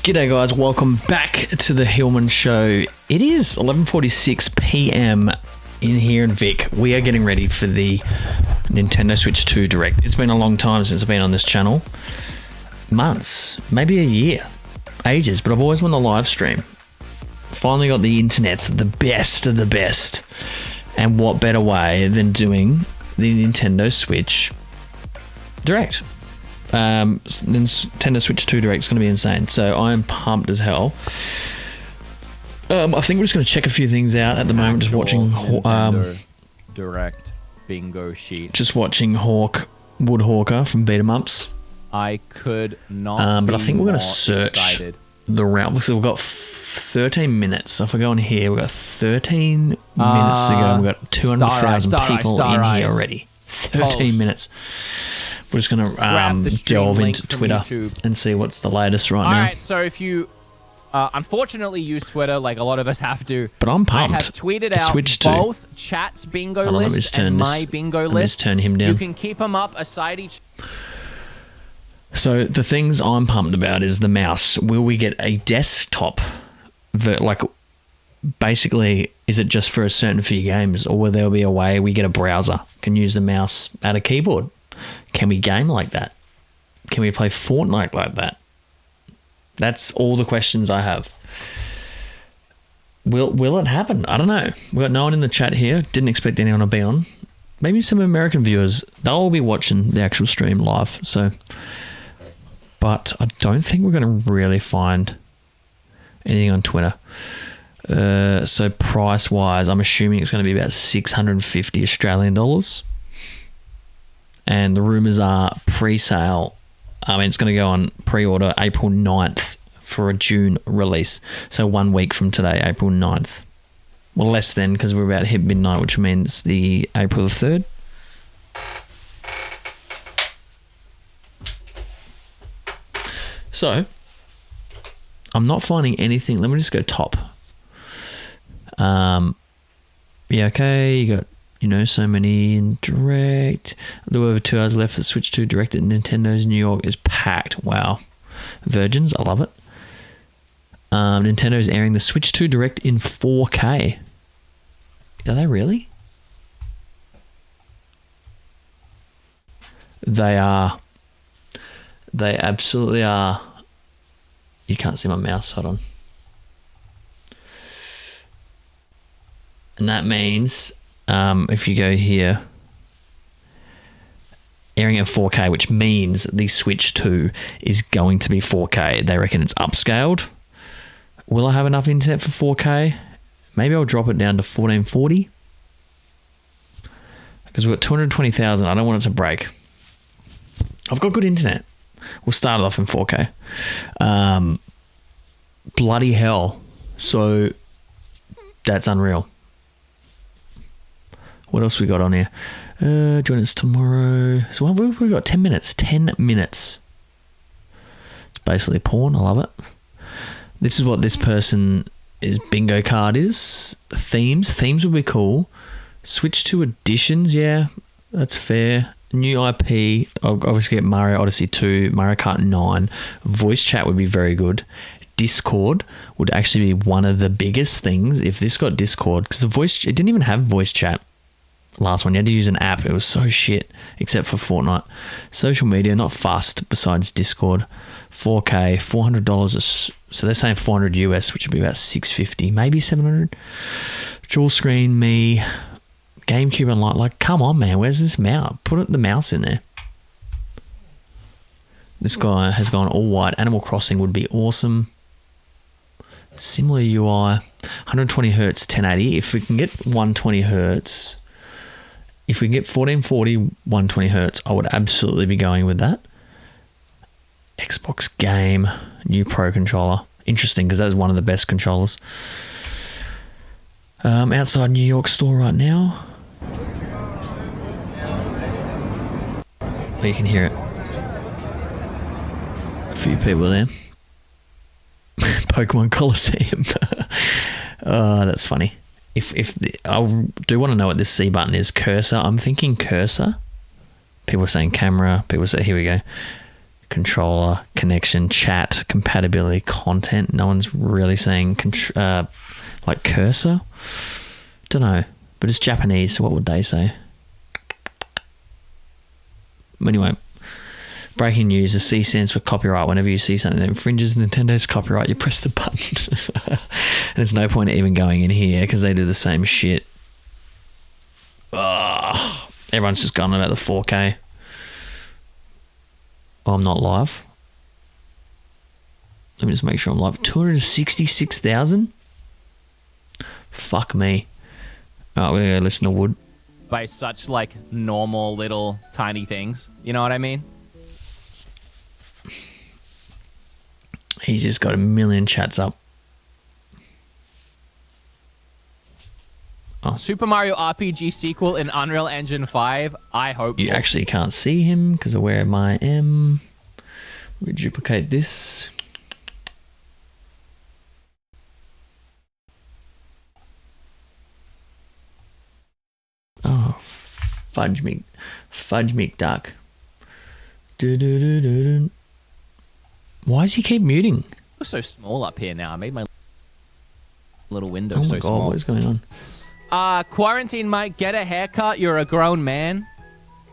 G'day guys, welcome back to the Hillman Show. It is 11:46 p.m. in here in Vic. We are getting ready for the Nintendo Switch 2 Direct. It's been a long time since I've been on this channel. Months, maybe a year, ages, but I've always wanted to live stream. Finally got the internet, the best of the best. And what better way than doing the Nintendo Switch Direct? Nintendo Switch 2 Direct is going to be insane, so I'm pumped as hell. I think we're just going to check a few things out at the moment. Just watching Direct bingo sheet. Just watching Woodhawker from Beat 'em Ups. I could not. But I think we're going to search excited. the route because we've got 13 minutes. So if I go in here, we've got 13 minutes to go. We've got 200,000 people in here already. 13 minutes. We're just going to delve into Twitter and see what's the latest right now. All right, so if you unfortunately use Twitter, like a lot of us have to, but I'm pumped. I have tweeted out both Chat's bingo list and my bingo list. Let me just turn him down. You can keep them up aside each. So the things I'm pumped about is the mouse. Will we get a desktop? Like, basically, is it just for a certain few games, or will there be a way we get a browser, can use the mouse at a keyboard? Can we game like that? Can we play Fortnite like that? That's all the questions I have. Will it happen? I don't know. We got no one in the chat here. Didn't expect anyone to be on. Maybe some American viewers. They'll all be watching the actual stream live. So, but I don't think we're going to really find anything on Twitter. So price wise, I'm assuming it's going to be about 650 Australian dollars. And the rumours are pre-sale. I mean, it's going to go on pre-order April 9th for a June release. So 1 week from today, April 9th. Well, less than, because we're about to hit midnight, which means the April the 3rd. So, I'm not finding anything. Let me just go top. Yeah, okay, you got... so many in Direct. A little over 2 hours left. The Switch 2 Direct at Nintendo's New York is packed. Wow. Virgins, I love it. Nintendo's airing the Switch 2 Direct in 4K. Are they really? They are. They absolutely are. You can't see my mouse. Hold on. And that means... if you go here, airing at 4K, which means the Switch 2 is going to be 4K. They reckon it's upscaled. Will I have enough internet for 4K? Maybe I'll drop it down to 1440. Because we've got 220,000. I don't want it to break. I've got good internet. We'll start it off in 4K. Bloody hell. So, that's unreal. What else we got on here? Join us tomorrow. So we've got 10 minutes. 10 minutes. It's basically porn. I love it. This is what this person's bingo card is. Themes. Themes would be cool. Switch to editions. Yeah, that's fair. New IP. I'll obviously get Mario Odyssey 2, Mario Kart 9. Voice chat would be very good. Discord would actually be one of the biggest things if this got Discord. Because it didn't even have voice chat. Last one, you had to use an app. It was so shit, except for Fortnite. Social media, not fast besides Discord. 4K, $400. So they're saying 400 US, which would be about 650, maybe 700. Dual screen, me, GameCube and like, come on, man, where's this mouse? Put the mouse in there. This guy has gone all white. Animal Crossing would be awesome. Similar UI, 120 hertz, 1080. If we can get 120 hertz. If we can get 1440, 120 hertz, I would absolutely be going with that. Xbox game, new Pro controller. Interesting, because that is one of the best controllers. Outside New York store right now. Oh, you can hear it. A few people there. Pokemon Coliseum. Oh, that's funny. I do want to know what this C button is. Cursor. I'm thinking cursor. People are saying camera. People say, here we go. controller, connection, chat, compatibility, content. No one's really saying like cursor. Don't know, but it's Japanese, so what would they say? Anyway, breaking news, the C stands for copyright. Whenever you see something that infringes Nintendo's copyright, you press the button. And there's no point even going in here because they do the same shit. Ugh. Everyone's just gone about the 4K. Oh, I'm not live. Let me just make sure I'm live. 266,000? Fuck me. Alright, we're gonna go listen to Wood. By such like normal little tiny things. You know what I mean? He's just got a million chats up. Oh. Super Mario RPG sequel in Unreal Engine 5. I hope you actually can't see him because of where I am. We duplicate this. Oh, fudge me duck. Why does he keep muting? It's so small up here now. I made my little window oh my so God, small. What is going on? Quarantine Mike, get a haircut. You're a grown man.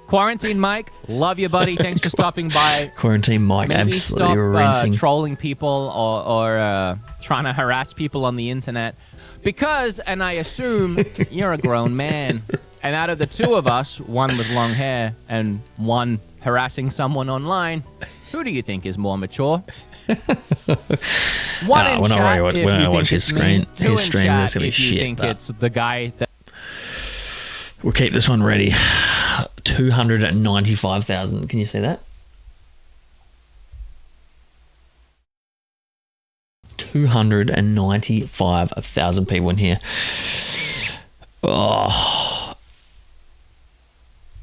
Quarantine Mike, love you, buddy. Thanks for stopping by. Quarantine Mike, Maybe absolutely stop rinsing. trolling people or trying to harass people on the internet. Because, and I assume, you're a grown man. And out of the two of us, one with long hair and one harassing someone online, who do you think is more mature? One in chat if you think it's me. Two in chat if you think it's the guy that... We'll keep this one ready. 295,000. Can you see that? 295,000 people in here. Oh,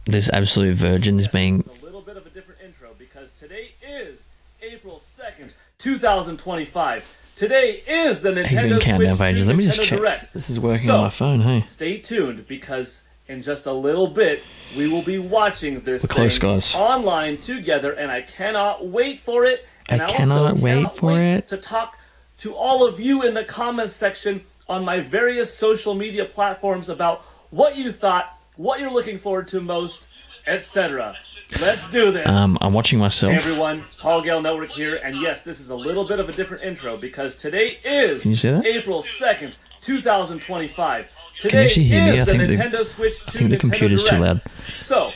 this absolute virgin is being... A little bit of a different intro because today is April 2nd, 2025. Today is the Nintendo He's been counting down for ages. Let me just check. Direct. This is working on my phone, hey? Stay tuned because in just a little bit we will be watching this close, guys. Online together, and I cannot wait for it. And I cannot wait for it to talk to all of you in the comments section on my various social media platforms about what you thought, what you're looking forward to most, etc. Let's do this. I'm watching myself. Hey everyone, Paul Gale Network here, and yes, this is a little bit of a different intro because today is Can you see that? April 2nd, 2025. Can you Today actually hear me? is I the think Nintendo Switch 2 I think the Nintendo computer's too Direct. loud. So,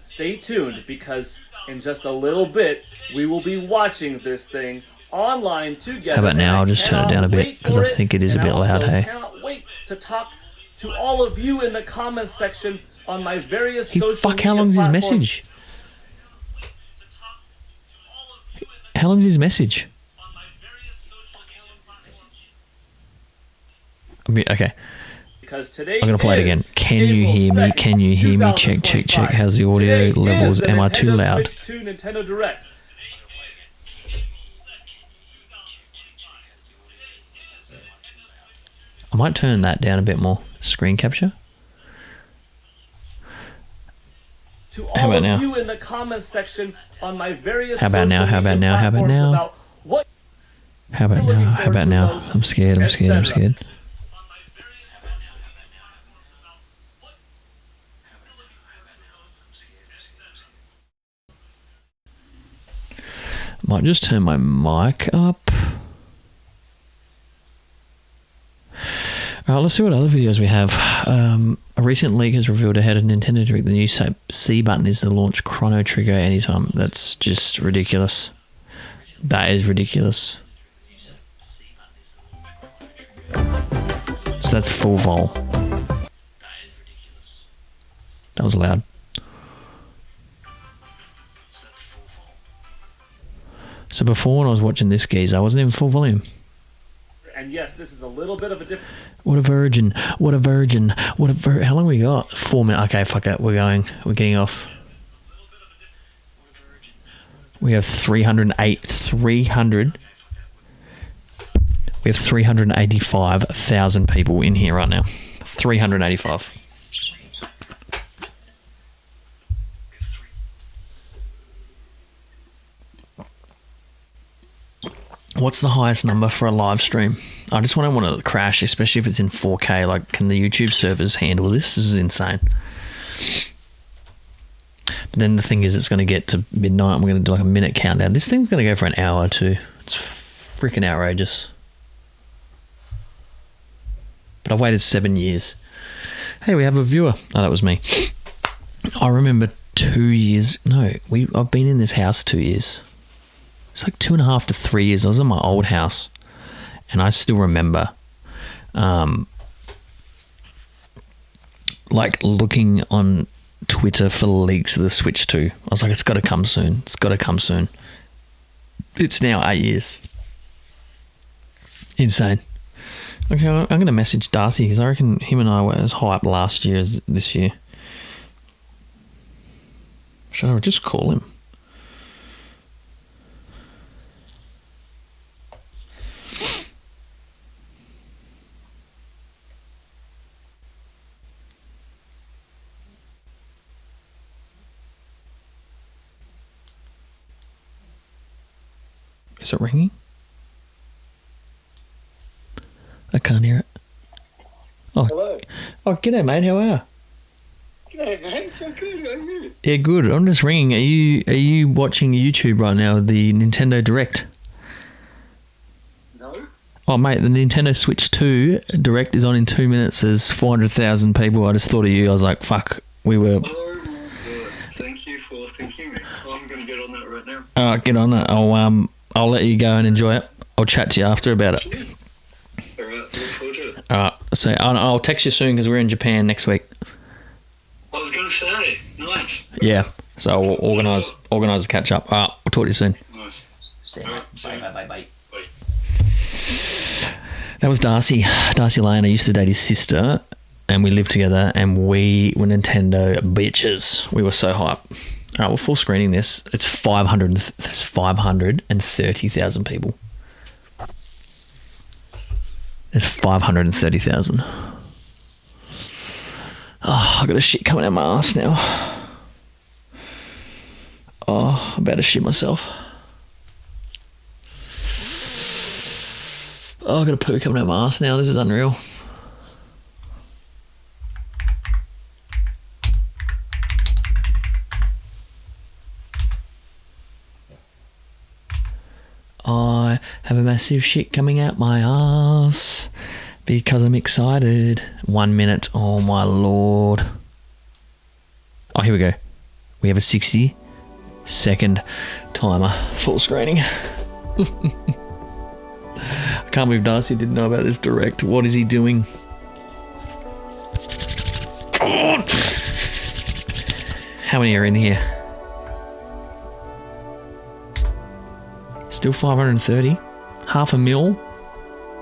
stay tuned because in just a little bit we will be watching this thing online together. How about now? I'll just turn it down a bit because I think it is a bit loud, hey? I cannot wait to talk to all of you in the comments section on my various Hey, social fuck, how media long's his platforms. message? How long's his message? Okay, Because today I'm going to play it again. Can you April hear me? 2nd, Can you hear me? Check, check, check. How's the audio Today levels? is the Am I too Nintendo loud? Switch 2 Nintendo Direct. I might turn that down a bit more. Screen capture. To How all about of now? you in the comments section on my various How about now? social How about media now? How about platforms now? about what How about now? How about now? I'm scared. I'm scared. I'm scared. Might just turn my mic up. Alright, let's see what other videos we have. A recent leak has revealed ahead of Nintendo Direct the new C button is to launch Chrono Trigger anytime. That's just ridiculous. That is ridiculous. So that's full vol. That was loud. So before when I was watching this geezer, I wasn't in full volume. And yes, this is a little bit of a different... What a virgin. What a virgin. What a how long we got? 4 minutes. Okay, fuck it. We're going. We're getting off. We have 308. 300. We have 385,000 people in here right now. 385. What's the highest number for a live stream? I just want to crash, especially if it's in 4K. Like, can the YouTube servers handle this? This is insane. But then the thing is, it's going to get to midnight. I'm going to do like a minute countdown. This thing's going to go for an hour too. It's freaking outrageous. But I've waited 7 years. Hey, we have a viewer. Oh, that was me. I remember 2 years. No, I've been in this house 2 years. It's like 2.5 to 3 years. I was in my old house, and I still remember, like looking on Twitter for leaks of the Switch 2. I was like, it's got to come soon. It's got to come soon. It's now 8 years. Insane. Okay, I'm going to message Darcy because I reckon him and I were as hyped last year as this year. Should I just call him? Is it ringing? I can't hear it. Oh, hello. Oh, g'day, mate. How are you? G'day, mate. So good. How are you? Yeah, good. I'm just ringing. Are you watching YouTube right now? The Nintendo Direct. No. Oh, mate, the Nintendo Switch 2 Direct is on in 2 minutes. There's 400,000 people. I just thought of you. I was like, fuck. We were. Oh my god. Thank you for thinking me. I'm gonna get on that right now. All right, get on it. I'll let you go and enjoy it. I'll chat to you after about it. Yeah. All right. Look forward to it. All right. So I'll text you soon because we're in Japan next week. I was gonna say. Nice. Yeah. So we'll organise a catch up. All right. We'll talk to you soon. Nice. See you, All mate. right, Bye, bye, bye, bye. Bye. That was Darcy. Darcy Lane. I used to date his sister, and we lived together, and we were Nintendo bitches. We were so hype. All right, we're full screening this. It's 530,000 people. There's 530,000. Oh, I got a shit coming out my ass now. Oh, I'm about to shit myself. Oh, I got a poo coming out my ass now. This is unreal. I have a massive shit coming out my ass because I'm excited. 1 minute. Oh my lord. Oh, here we go. We have a 60-second timer. Full screening. I can't believe Darcy didn't know about this direct. What is he doing? God. How many are in here? Still 530. 500,000.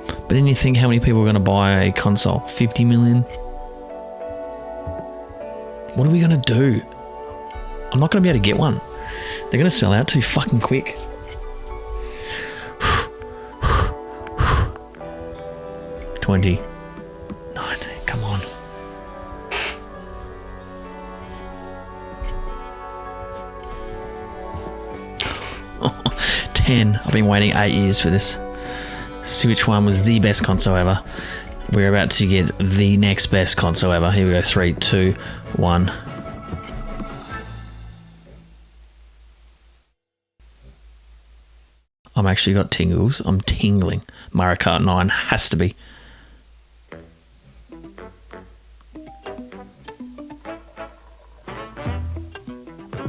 But then you think how many people are going to buy a console? 50 million? What are we going to do? I'm not going to be able to get one. They're going to sell out too fucking quick. 20. 19. Come on. I've been waiting 8 years for this. See which one was the best console ever. We're about to get the next best console ever. Here we go. 3, 2, 1. I'm actually got tingles. I'm tingling. Mario Kart 9 has to be.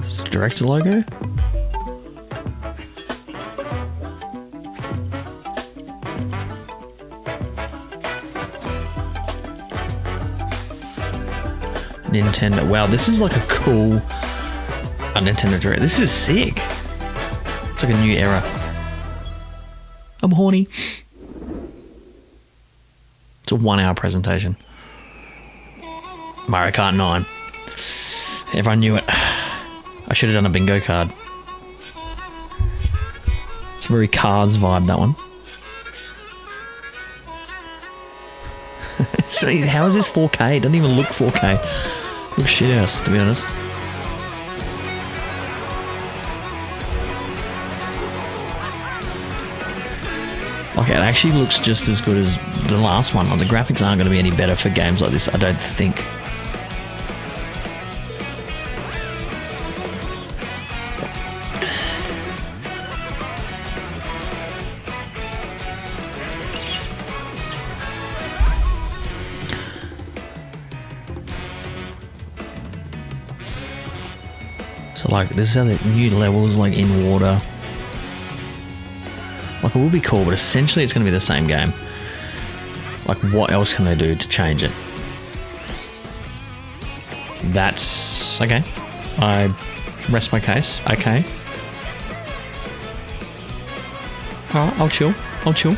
Is it director logo? Nintendo. Wow, this is like a cool Nintendo Direct. This is sick. It's like a new era. I'm horny. It's a 1 hour presentation. Mario Kart 9. Everyone knew it. I should have done a bingo card. It's a very Cards vibe, that one. So how is this 4K? It doesn't even look 4K. Looks shit house, to be honest. Like, it actually looks just as good as the last one. Like, the graphics aren't going to be any better for games like this, I don't think. So, like, this is how the new levels, like, in water. Like, it will be cool, but essentially it's going to be the same game. Like, what else can they do to change it? That's... okay. I rest my case. Okay. Alright, I'll chill. I'll chill.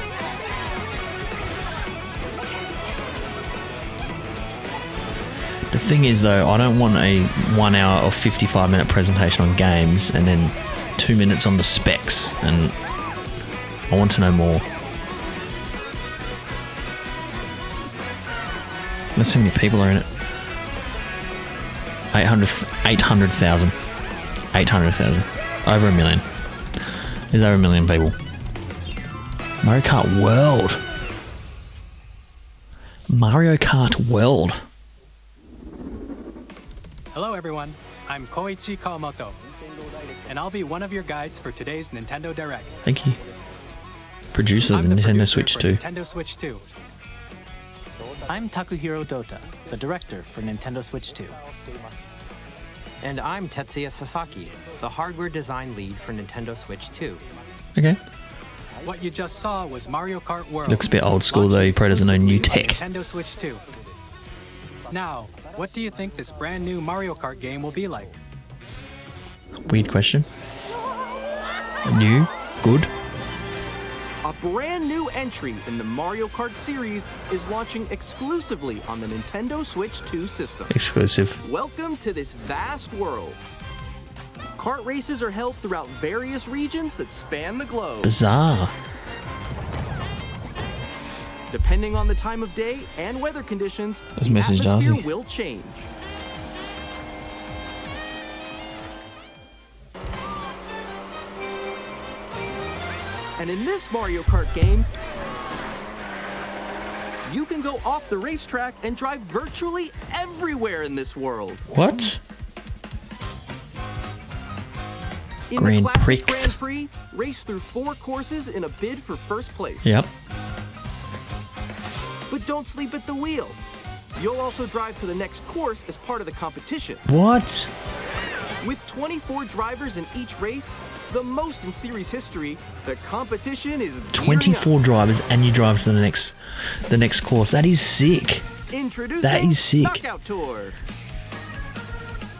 The thing is, though, I don't want a 1 hour or 55-minute presentation on games and then 2 minutes on the specs, and I want to know more. Let's see how many people are in it. 800,000. 800,000. Over a million. There's over a million people. Mario Kart World. Mario Kart World. Hello everyone, I'm Koichi Kawamoto, and I'll be one of your guides for today's Nintendo Direct. Thank you. Producer of I'm the Nintendo producer Switch for 2. Nintendo Switch 2. I'm Takuhiro Dota, the director for Nintendo Switch 2. And I'm Tetsuya Sasaki, the hardware design lead for Nintendo Switch 2. Okay. What you just saw was Mario Kart World. Looks a bit old school though, he probably doesn't know new exclusively tech. on Nintendo Switch 2. Now, what do you think this brand new Mario Kart game will be like? Weird question. New? Good? A brand new entry in the Mario Kart series is launching exclusively on the Nintendo Switch 2 system. Exclusive. Welcome to this vast world. Kart races are held throughout various regions that span the globe. Bizarre. Depending on the time of day and weather conditions, That's the Mrs. atmosphere Darcy. will change. And in this Mario Kart game, you can go off the racetrack and drive virtually everywhere in this world. What? In Grand the classic Prix. Grand Prix, race through 4 courses in a bid for first place. Yep. But don't sleep at the wheel. You'll also drive to the next course as part of the competition. What? With 24 drivers in each race, the most in series history, the competition is gearing 24 up. drivers and you drive to the next course. That is sick. Introducing That is sick. Knockout Tour.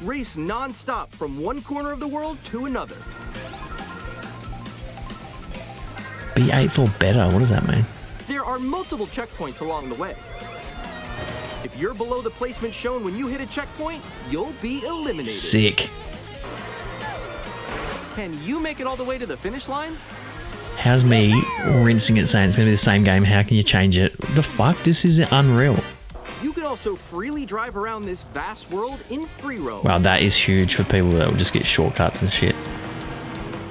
Race non-stop from one corner of the world to another. Be 8th or better. What does that mean? There are multiple checkpoints along the way. If you're below the placement shown when you hit a checkpoint, you'll be eliminated. Sick. Can you make it all the way to the finish line? How's me rinsing it saying it's going to be the same game? How can you change it? The fuck? This is unreal. You can also freely drive around this vast world in free roam. Wow, that is huge for people that will just get shortcuts and shit.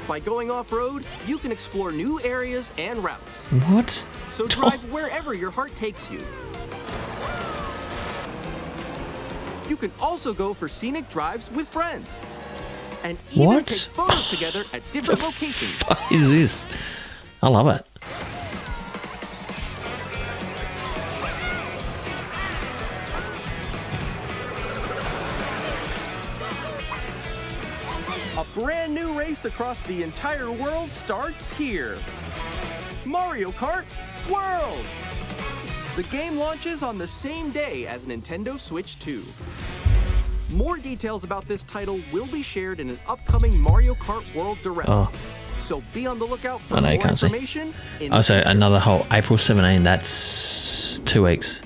By going off-road, you can explore new areas and routes. What? So drive wherever your heart takes you. You can also go for scenic drives with friends. And even What? take photos together at different locations. Fuck is this? I love it. A brand new race across the entire world starts here. Mario Kart World! The game launches on the same day as Nintendo Switch 2. More details about this title will be shared in an upcoming Mario Kart World Direct. Oh. So be on the lookout for I know you more can't see. information. In Oh, the so future. another whole April 17. That's 2 weeks.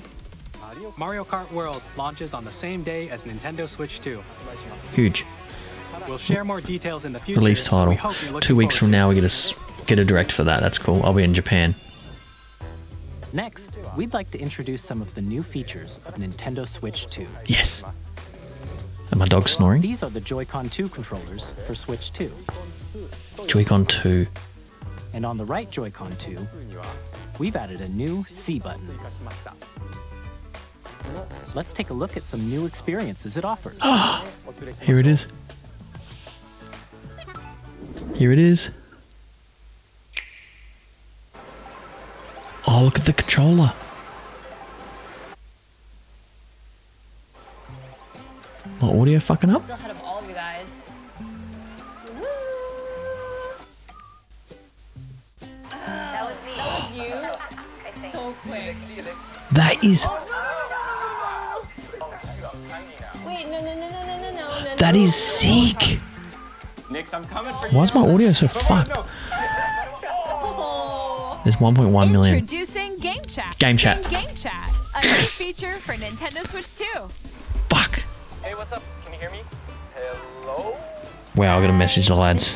Mario Kart World launches on the same day as Nintendo Switch 2. Huge. We'll share more details in the future. Release so we title. hope you're looking 2 weeks forward from to now, it. we get a direct for that. That's cool. I'll be in Japan. Next, we'd like to introduce some of the new features of Nintendo Switch 2. Yes. And my dog's snoring. These are the Joy-Con 2 controllers for Switch 2. Joy-Con 2. And on the right Joy-Con 2, we've added a new C button. Let's take a look at some new experiences it offers. Here it is. Here it is. Oh, look at the controller. My audio fucking up? Still ahead of all of you guys. That was me. That was you. I think. So quick. That is... Wait, no. That is sick. Nix, I'm coming for Why is my audio so fucked? There's 1.1 million. Introducing Game Chat. Game Chat. Game Chat, a new feature for Nintendo Switch 2. Fuck. Hey, what's up? Can you hear me? Hello? Wow, I got a message to lads.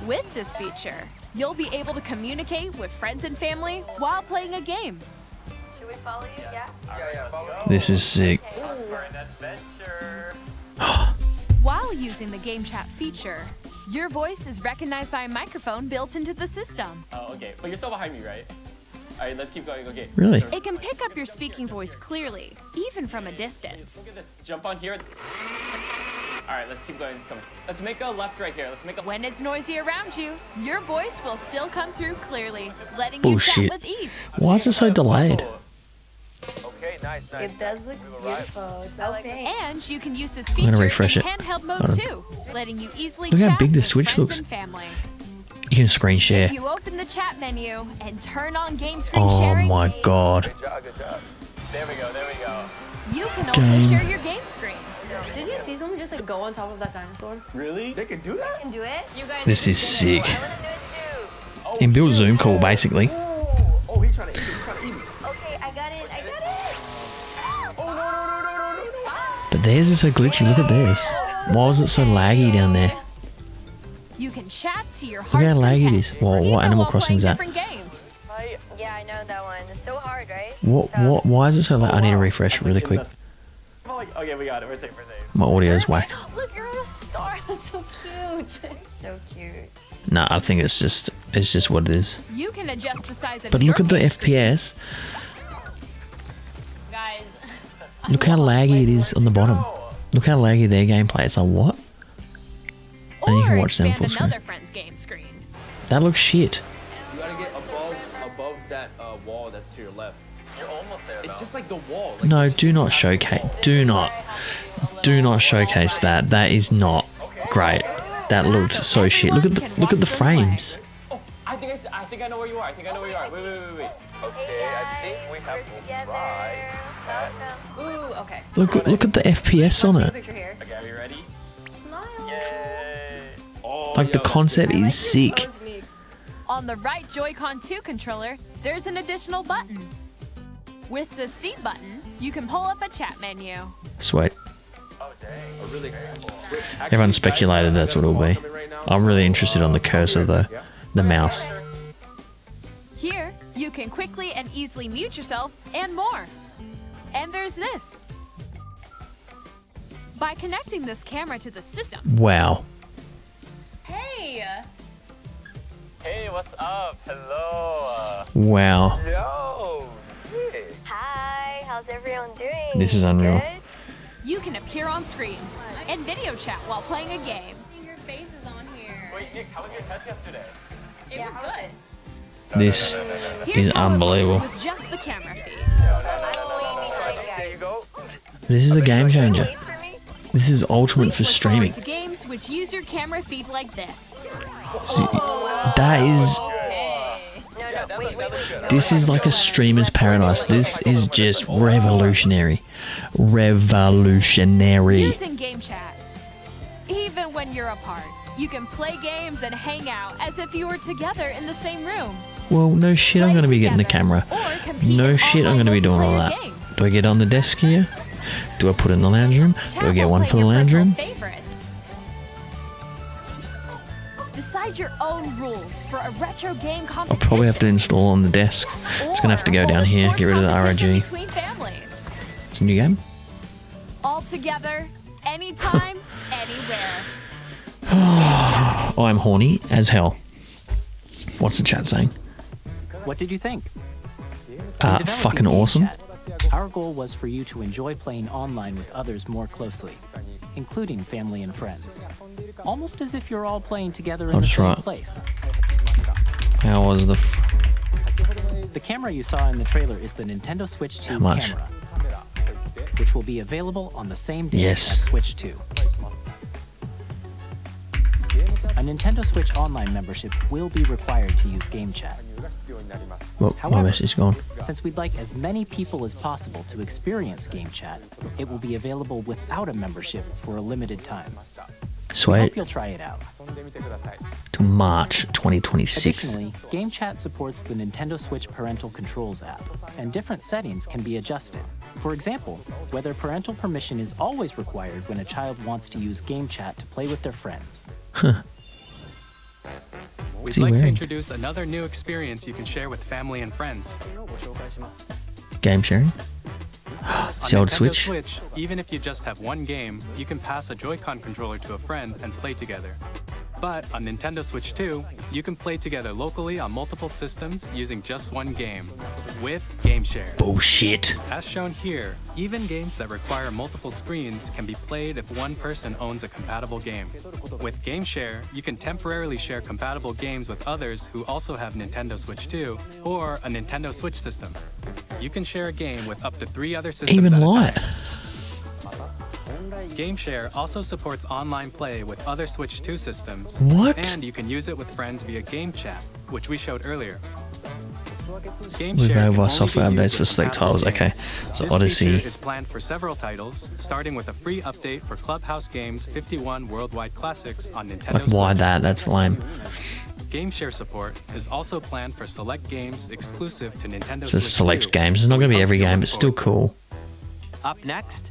With this feature, you'll be able to communicate with friends and family while playing a game. Should we follow you? Yeah. Yeah, follow. This is sick. For an adventure. While using the Game Chat feature, your voice is recognized by a microphone built into the system. Oh, okay. But you're still behind me, right? All right, let's keep going. Okay. Really? It can pick up your speaking voice clearly, even from a distance. Look at this. Jump on here. All right, let's keep going. It's coming. Let's make a left right here. Let's make a... When it's noisy around you, your voice will still come through clearly, letting Bullshit. you chat with ease. Why is it so delayed? Okay, nice. It does look beautiful. It's okay. And you can use this gonna feature in refresh it. handheld mode Hold on. too, letting you easily Look how chat big the with Switch friends looks. and family. You can screen share. If you open the chat menu and turn on game screen Oh sharing, my god. Good job. There we go. you can also Game. share your game screen. Did you see someone just like go on top of that dinosaur? Really? They can do that? Can do it. You guys. This is sick. Oh, Inbuilt zoom call, basically. Oh, he's trying to eat me. He's trying to eat me. Okay, I got it. But theirs is so glitchy. Look at this. Why was it so laggy down there? You can chat to your Look how heart's laggy it content, is. Well, even what Animal while Crossing's playing that? different games. Yeah, I know that one. It's so hard, right? What? Why is it so laggy? I need to refresh really quick. Okay, we got it. We're safe. My audio's whack. Look, you're a star. That's so cute. So cute. Nah, I think it's just what it is. You can adjust the size of But your look at the game screen. FPS. Guys. Look how laggy it is on the bottom. Look how laggy their gameplay. It's like what? And you can Or watch them full expand screen. another friend's game screen. That looks shit. You gotta get above that wall that's to your left. You're almost there. It's just like the wall. No, do not showcase. Do not showcase that. That is not great. That looked so shit. Look at the frames. Oh, I think I know where you are. Wait. Okay, I think we have to try. Ooh, okay. Look at the FPS on Take a it. picture here. Okay, are you ready? Smile. Yay! Oh, Like the concept is sick. That was neat. On the right Joy-Con 2 controller, there's an additional button. With the C button, you can pull up a chat menu. Sweet. Oh, dang. Oh, really? Wait, actually, Everyone speculated that's what it'll be. I'm really interested on the cursor though. The mouse. Here, you can quickly and easily mute yourself and more. And there's this. By connecting this camera to the system, Wow. Hey. Hey, what's up? Hello. Wow. Yo. Hey. Hi. How's everyone doing? This is unreal. Good? you can appear on screen and video chat while playing a game. Your face is on here. Wait, Nick, how was your test yesterday? It was good. This Here's is how it looks unbelievable. with just the camera feed. There you go. This is a game changer. Wait for me. This is ultimate for Please look forward streaming. to games which use your camera feed like this. That is. No, wait. This is like a streamer's paradise. This is just revolutionary. Revolutionary. Using Game Chat. Even when you're apart, you can play games and hang out as if you were together in the same room. Well, no shit, I'm Play going to be getting the together, camera. or compete No in shit, I'm online going to be doing all multiplayer that. games. Do I get on the desk here? Do I put it in the lounge room? Chat Do I get while one for the playing your lounge personal room? favorites. Decide your own rules for a retro game I'll competition. probably have to install on the desk. It's going to have to go Or down hold a here, sports get rid of the competition ROG. Between families. It's a new game. All together, anytime, anywhere. I'm horny as hell. What's the chat saying? What did you think? In developing Fucking Game awesome. Chat, our goal was for you to enjoy playing online with others more closely, including family and friends. Almost as if you're all playing together in the That's same right. place. How was the... The camera you saw in the trailer is the Nintendo Switch 2 How much? camera, which will be available on the same day Yes. as Switch 2. A Nintendo Switch Online membership will be required to use Game Chat. Well, my However, message is gone. Since we'd like as many people as possible to experience Game Chat, it will be available without a membership for a limited time. We Sweet. hope you'll try it out. To March 2026. Additionally, Game Chat supports the Nintendo Switch Parental Controls app, and different settings can be adjusted. For example, whether parental permission is always required when a child wants to use Game Chat to play with their friends. We'd What's he like to wearing? introduce another new experience you can share with family and friends. Game sharing. On The old Nintendo Switch. even if you just have one game, you can pass a Joy-Con controller to a friend and play together. But on Nintendo Switch 2, you can play together locally on multiple systems using just one game, with Game Share. Bullshit. As shown here, even games that require multiple screens can be played if one person owns a compatible game. With Game Share, you can temporarily share compatible games with others who also have Nintendo Switch 2 or a Nintendo Switch system. You can share a game with up to 3 other systems Even at a light. time. Game Share also supports online play with other Switch 2 systems. What? And you can use it with friends via Game Chat, which we showed earlier. Game With Share can over only software be used updates for with select compatible titles. Okay. games. So This Odyssey. feature is planned for several titles, starting with a free update for Clubhouse Games 51 Worldwide Classics on Nintendo Like, why Switch. that? That's lame. Game Share support is also planned for select games exclusive to Nintendo So Switch select 2. games. It's not going to be We every hope you'll game, look but still forward to cool. Up next,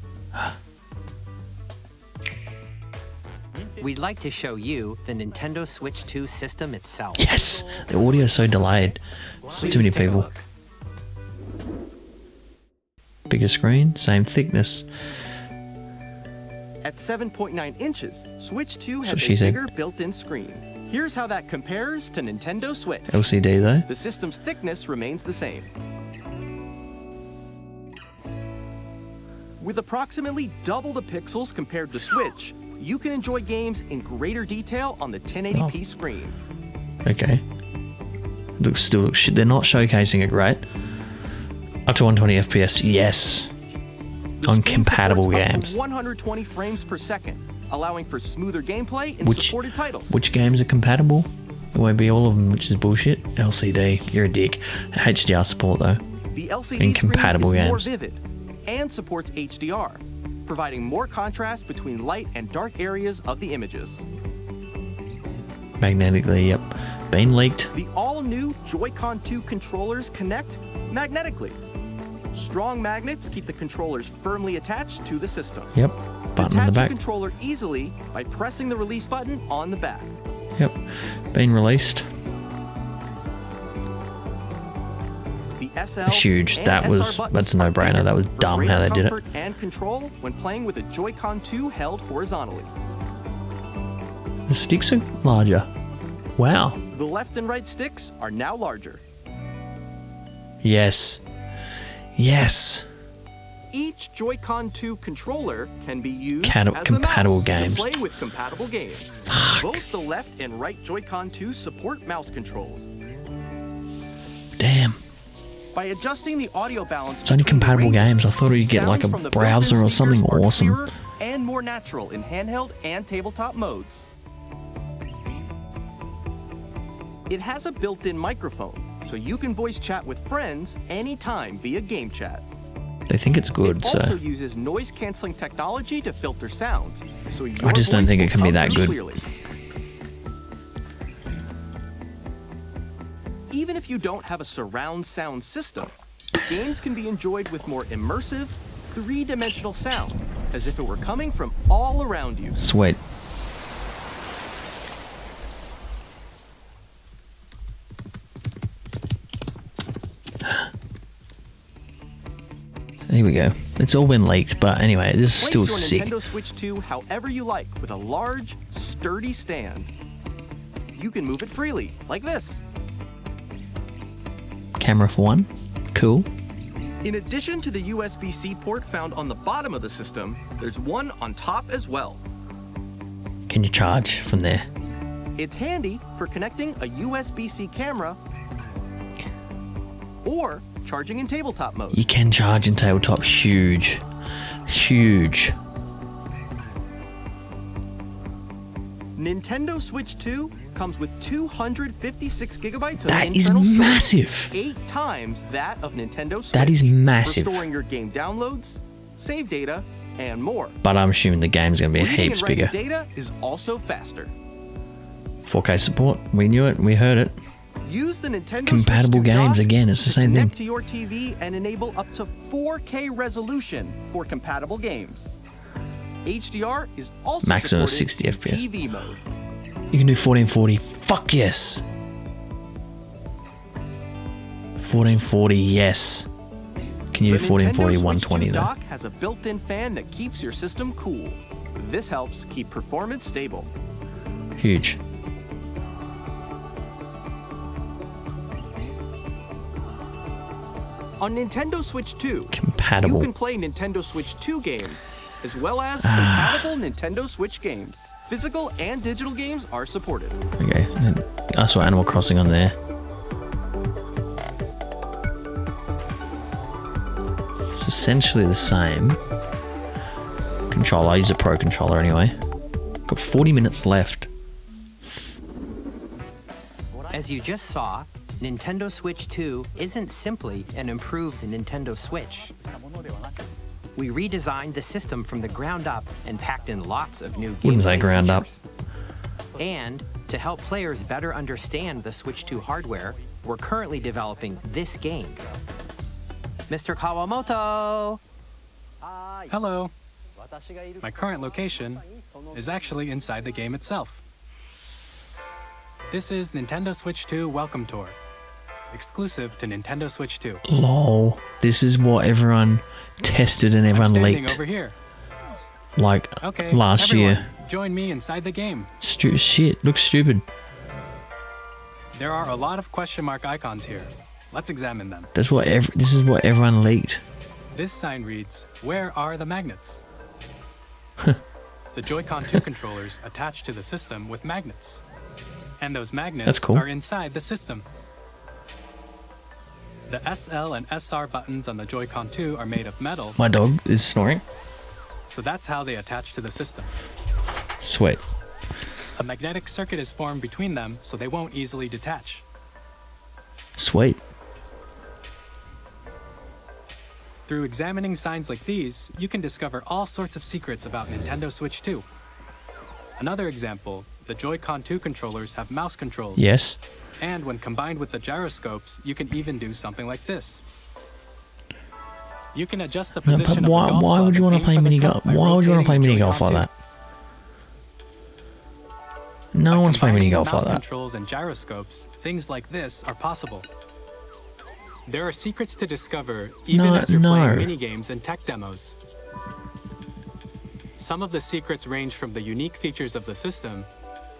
we'd like to show you the Nintendo Switch 2 system itself. Yes. The audio is so delayed. It's too many Please take a people. look. Bigger screen, same thickness. At 7.9 inches, Switch 2 has she a said. bigger built-in screen. Here's how that compares to Nintendo Switch. LCD though. The system's thickness remains the same. With approximately double the pixels compared to Switch, you can enjoy games in greater detail on the 1080p screen. Okay. Still looks shit. They're not showcasing it great. Up to 120 FPS, yes. The On screen compatible supports up games. to 120 frames per second, allowing for smoother gameplay in Which supported titles. which games are compatible? It won't be all of them, which is bullshit. LCD, you're a dick. HDR support though. The LCD in compatible screen is more games. vivid and supports HDR, providing more contrast between light and dark areas of the images. Magnetically, yep. Been leaked. The all-new Joy-Con 2 controllers connect magnetically. Strong magnets keep the controllers firmly attached to the system. Yep. Button Detach on the the back. controller easily by pressing the release button on the back. Yep. Been released. The SL Huge. and That SR was- buttons that's a are no-brainer. bigger That was for dumb how greater they did it. comfort and control when playing with a Joy-Con 2 held horizontally. The sticks are larger. Wow. The left and right sticks are now larger. Yes. Yes. Each Joy-Con 2 controller can be used Cat- as compatible a mouse games. to play with compatible games. Both the left and right Joy-Con 2 support mouse controls. Damn. By adjusting the audio balance It's only between the compatible ranges, games. I thought you'd get like a sounds from the browser built-in or something speakers are awesome. clearer and more natural in handheld and tabletop modes. It has a built-in microphone, so you can voice chat with friends anytime via Game Chat. They think it's good, It so also uses noise-canceling technology to filter sounds, so your I just don't voice think will it can be come that through good. clearly. Even if you don't have a surround sound system, games can be enjoyed with more immersive, three-dimensional sound, as if it were coming from all around you. sweet. Here we go. It's all been leaked, but anyway, this is Place still your sick. Nintendo Switch 2 however you like with a large, sturdy stand. You can move it freely, like this. camera for one. Cool. In addition to the USB-C port found on the bottom of the system, there's one on top as well. Can you charge from there? It's handy for connecting a USB-C camera or charging in tabletop mode. You can charge in tabletop. Huge. Huge. Nintendo Switch 2 comes with 256 gigabytes of That is internal storage, massive. 8 times that of Nintendo Switch. That is massive. For storing your game downloads, save data, and more. But I'm assuming the game's going to be Reading heaps and writing bigger. data is also faster. 4K support. We knew it. We heard it. Use the Nintendo Compatible Switch 2 games. dock Again, it's the to same connect thing. to your TV and enable up to 4K resolution for compatible games. HDR is also Maximum of supported 60 in FPS. TV mode. You can do 1440. Fuck yes. 1440, yes. Can you do The 1440, Nintendo 120 Switch 2 though? dock has a built-in fan that keeps your system cool. This helps keep performance stable. Huge. On Nintendo Switch 2, Compatible. you can play Nintendo Switch 2 games, as well as compatible Nintendo Switch games. Physical and digital games are supported. Okay. And I saw Animal Crossing on there. It's essentially the same controller. I use a Pro controller anyway. Got 40 minutes left. As you just saw, Nintendo Switch 2 isn't simply an improved Nintendo Switch. We redesigned the system from the ground up and packed in lots of new Wouldn't say gameplay ground up. features. And to help players better understand the Switch 2 hardware, we're currently developing this game. Mr. Kawamoto! Hello. My current location is actually inside the game itself. This is Nintendo Switch 2 Welcome Tour, exclusive to Nintendo Switch 2. Lol. This is what everyone tested and I'm everyone standing leaked. over here. Like Okay, last everyone, year. join me inside the game. Shit, looks stupid. There are a lot of question mark icons here. Let's examine them. This is what everyone leaked. This sign reads, "Where are the magnets?" The Joy-Con 2 controllers attach to the system with magnets. And those magnets That's cool. are inside the system. The SL and SR buttons on the Joy-Con 2 are made of metal, My dog is snoring. so that's how they attach to the system. Sweet. A magnetic circuit is formed between them, so they won't easily detach. Sweet. Through examining signs like these, you can discover all sorts of secrets about Nintendo Switch 2. Another example, the Joy-Con 2 controllers have mouse controls. Yes. And when combined with the gyroscopes, you can even do something like this. You can adjust the No, position but of the golf why club would you and want to aim play for the mini cup golf? by Why would you want to play rotating the mini golf like Joy-Con that? No one wants to play Combining mini the golf like mouse that. controls and gyroscopes, things like this are possible. There are secrets to discover even No, as you're no. playing mini games and tech demos. Some of the secrets range from the unique features of the system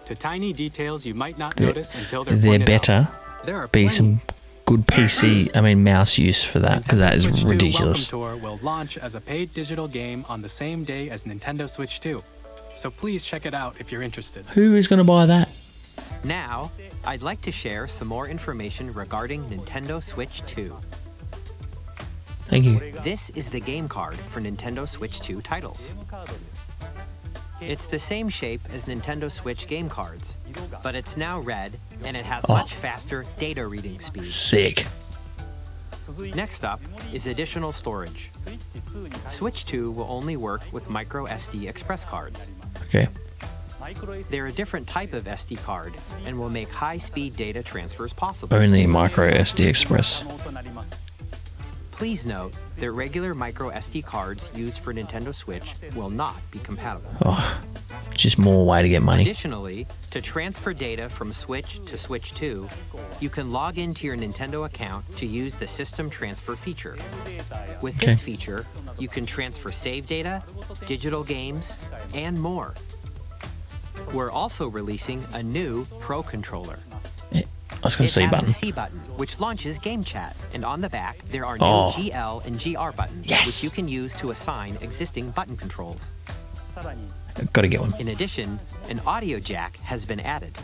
to tiny details you might not notice until they're There pointed better out. There are be plenty. some good mouse use for that, because Nintendo that is Switch 2 ridiculous. Welcome Tour will launch as a paid digital game on the same day as Nintendo Switch 2. So please check it out if you're interested. Who is going to buy that? Now, I'd like to share some more information regarding Nintendo Switch 2. Thank you. This is the game card for Nintendo Switch 2 titles. It's the same shape as Nintendo Switch game cards, but it's now red and it has Oh. much faster data reading speed. Sick. Next up is additional storage. Switch 2 will only work with micro SD express cards. Okay. They're a different type of SD card and will make high-speed data transfers possible. Only micro SD express. Please note that regular micro SD cards used for Nintendo Switch will not be compatible. Oh, just more way to get money. Additionally, to transfer data from Switch to Switch 2, you can log into your Nintendo account to use the System Transfer feature. With this Okay. feature, you can transfer save data, digital games, and more. We're also releasing a new Pro controller. I was going to It C has button. a C button, which launches Game Chat, and on the back there are new Oh. GL and GR buttons, Yes. which you can use to assign existing button controls. Got to get one. In addition, an audio jack has been added.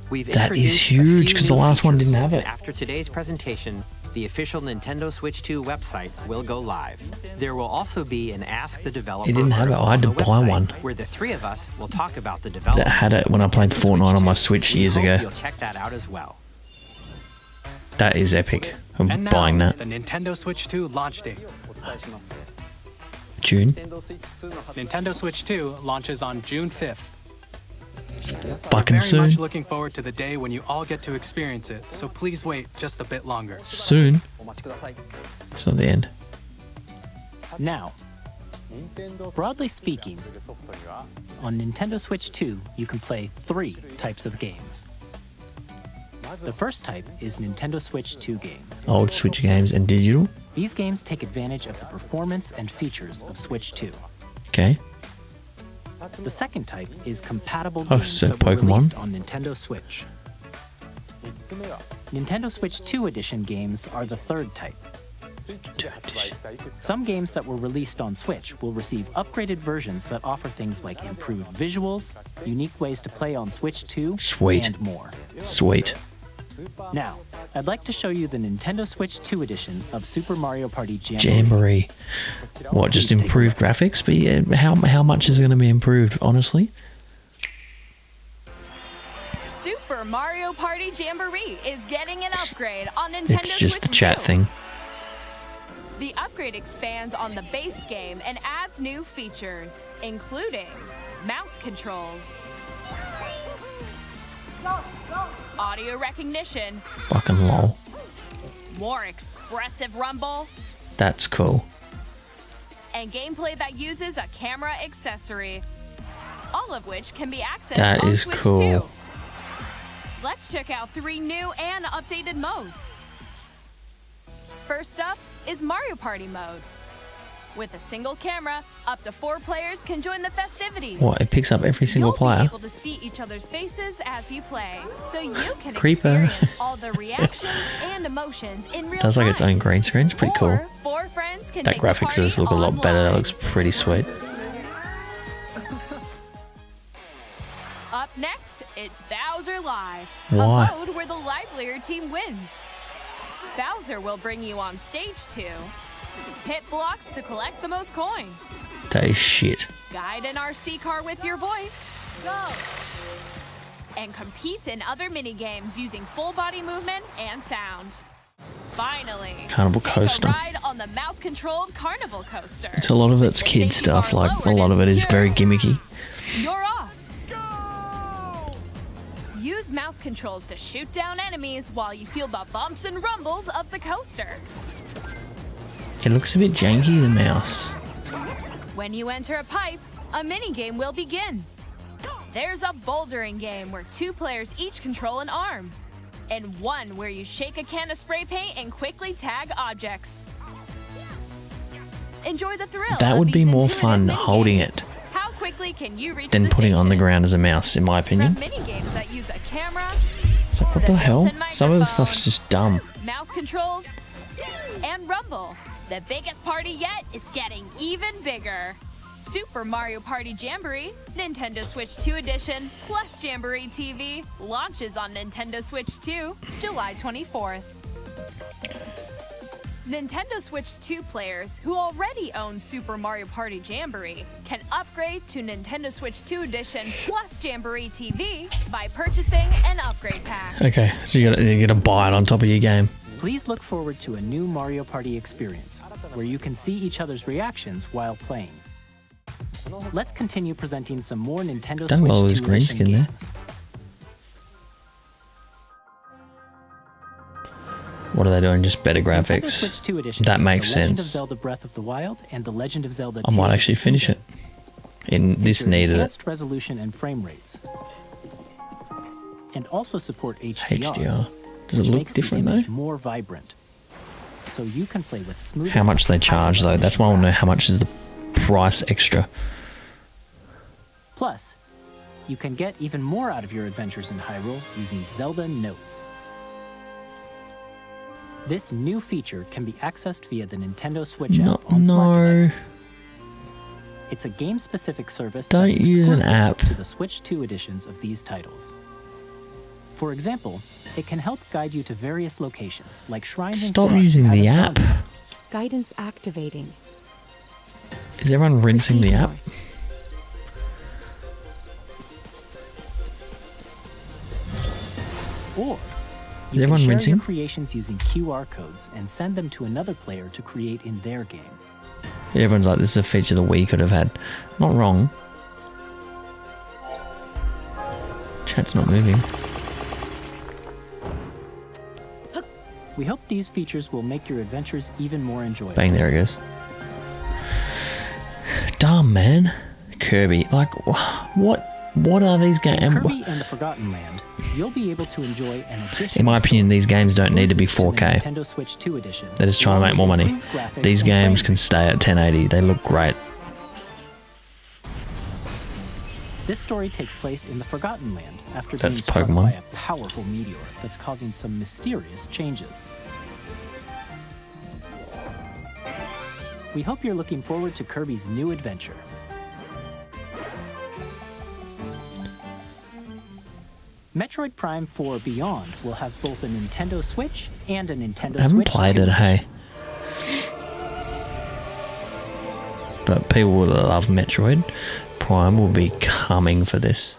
We've That is introduced a few huge, 'cause the new last one features, didn't have it. and after today's presentation, the official Nintendo Switch 2 website will go live. There will also be an Ask the Developer It didn't have it. article I had on to the buy website, one. where the three of us will talk about the development. That had it when I played of the Fortnite on my 2. Switch We years hope ago. You'll check that out as well. That is epic. I'm And now, buying that. the Nintendo Switch 2 launch date. June. Nintendo Switch 2 launches on June 5th. Fucking Very soon. much looking forward to the day when you all get to experience it, so please wait just a bit longer. Soon. It's not the end. Now, broadly speaking, on Nintendo Switch 2, you can play 3 types of games. The first type is Nintendo Switch 2 games. Old Switch games and digital. These games take advantage of the performance and features of Switch 2. Okay. The second type is compatible Oh, games so that were Pokemon? released on Nintendo Switch. Nintendo Switch 2 edition games are the third type. Some games that were released on Switch will receive upgraded versions that offer things like improved visuals, unique ways to play on Switch 2, Sweet. and more. Sweet. Now, I'd like to show you the Nintendo Switch 2 edition of Super Mario Party Jamboree. Jamboree. What, just Please take a improved look. graphics? But yeah, how much is it going to be improved, honestly? Super Mario Party Jamboree is getting an upgrade on Nintendo It's just the Switch chat 2. thing. The upgrade expands on the base game and adds new features, including mouse controls, audio recognition, Fucking lol. more expressive rumble, That's cool. and gameplay that uses a camera accessory. All of which can be accessed That on is Switch cool. 2. Let's check out 3 new and updated modes. First up is Mario Party mode. With a single camera, up to 4 players can join the festivities. What, it picks up every single You'll player? be able to see each other's faces as you play, so you can Creeper. experience all the reactions and emotions in real Does time. like its own green screen. It's pretty cool. Or 4 friends can That take the graphics does party look a lot better. That online. looks pretty sweet. Up next, it's Bowser Live, Why? a mode where the livelier team wins. Bowser will bring you on stage to hit blocks to collect the most coins, That is shit. guide an RC car with your voice, go, and compete in other mini-games using full body movement and sound. Finally, Carnival take coaster. a ride on the mouse-controlled Carnival coaster. It's a lot of it's The kid safety stuff. bar Like a lowered lot of and it is very secure. gimmicky. You're off. Use mouse controls to shoot down enemies while you feel the bumps and rumbles of the coaster. It looks a bit janky, the mouse. When you enter a pipe, a minigame will begin. There's a bouldering game where 2 players each control an arm, and one where you shake a can of spray paint and quickly tag objects. Enjoy the thrill. That of would be these more intuitive fun holding minigames. it How quickly can you reach than the putting it on the station? ground as a mouse, in my From opinion. minigames that use a camera, It's like, what the hell? built-in Some of the microphone, stuff's just dumb. mouse controls, and rumble. The biggest party yet is getting even bigger. Super Mario Party Jamboree, Nintendo Switch 2 Edition, plus Jamboree TV, launches on Nintendo Switch 2, July 24th. Nintendo Switch 2 players who already own Super Mario Party Jamboree can upgrade to Nintendo Switch 2 Edition plus Jamboree TV by purchasing an upgrade pack. Okay, so you gotta buy it on top of your game. Please look forward to a new Mario Party experience, where you can see each other's reactions while playing. Let's continue presenting some more Nintendo Done well with his Switch 2 green edition skin there. games. What are they doing? Just better Nintendo graphics. Switch 2 editions That of makes The Legend of sense. Zelda Breath of the Wild and The Legend of Zelda I might Tears of actually the finish it. Kingdom This feature needed it. enhanced resolution and frame rates, and also support HDR, HDR. Does which it look makes the different image though? more vibrant. So you can play with smooth. How much they charge though? That's why I want to know how much is the price extra. Plus, you can get even more out of your adventures in Hyrule using Zelda Notes. This new feature can be accessed via the Nintendo Switch app on smart devices. It's a game-specific service Don't that's use an exclusive app. to the Switch 2 editions of these titles. For example, it can help guide you to various locations, like shrines and Stop forests using you the haven't app. found yet. Guidance activating. Is everyone rinsing the app? Or Is you can everyone share rinsing? your creations using QR codes and send them to another player to create in their game. Everyone's like, this is a feature the Wii could have had. Not wrong. Chat's not moving. We hope these features will make your adventures even more enjoyable. Bang, there it goes. Dumb, man. Kirby. Like, what are these In games? Kirby and the Forgotten Land, you'll be able to enjoy an additional In my opinion, story these games don't need to be exclusive to the 4K. Nintendo Switch 2 edition. They're just trying to make more money. Improved graphics These and games frame can rates. stay at 1080. They look great. This story takes place in the Forgotten Land after That's being struck Pokemon. by a powerful meteor that's causing some mysterious changes. We hope you're looking forward to Kirby's new adventure. Metroid Prime 4 Beyond will have both a Nintendo Switch and a Nintendo I haven't Switch played 2 it, edition. hey. But people will love Metroid. Prime will be coming for this.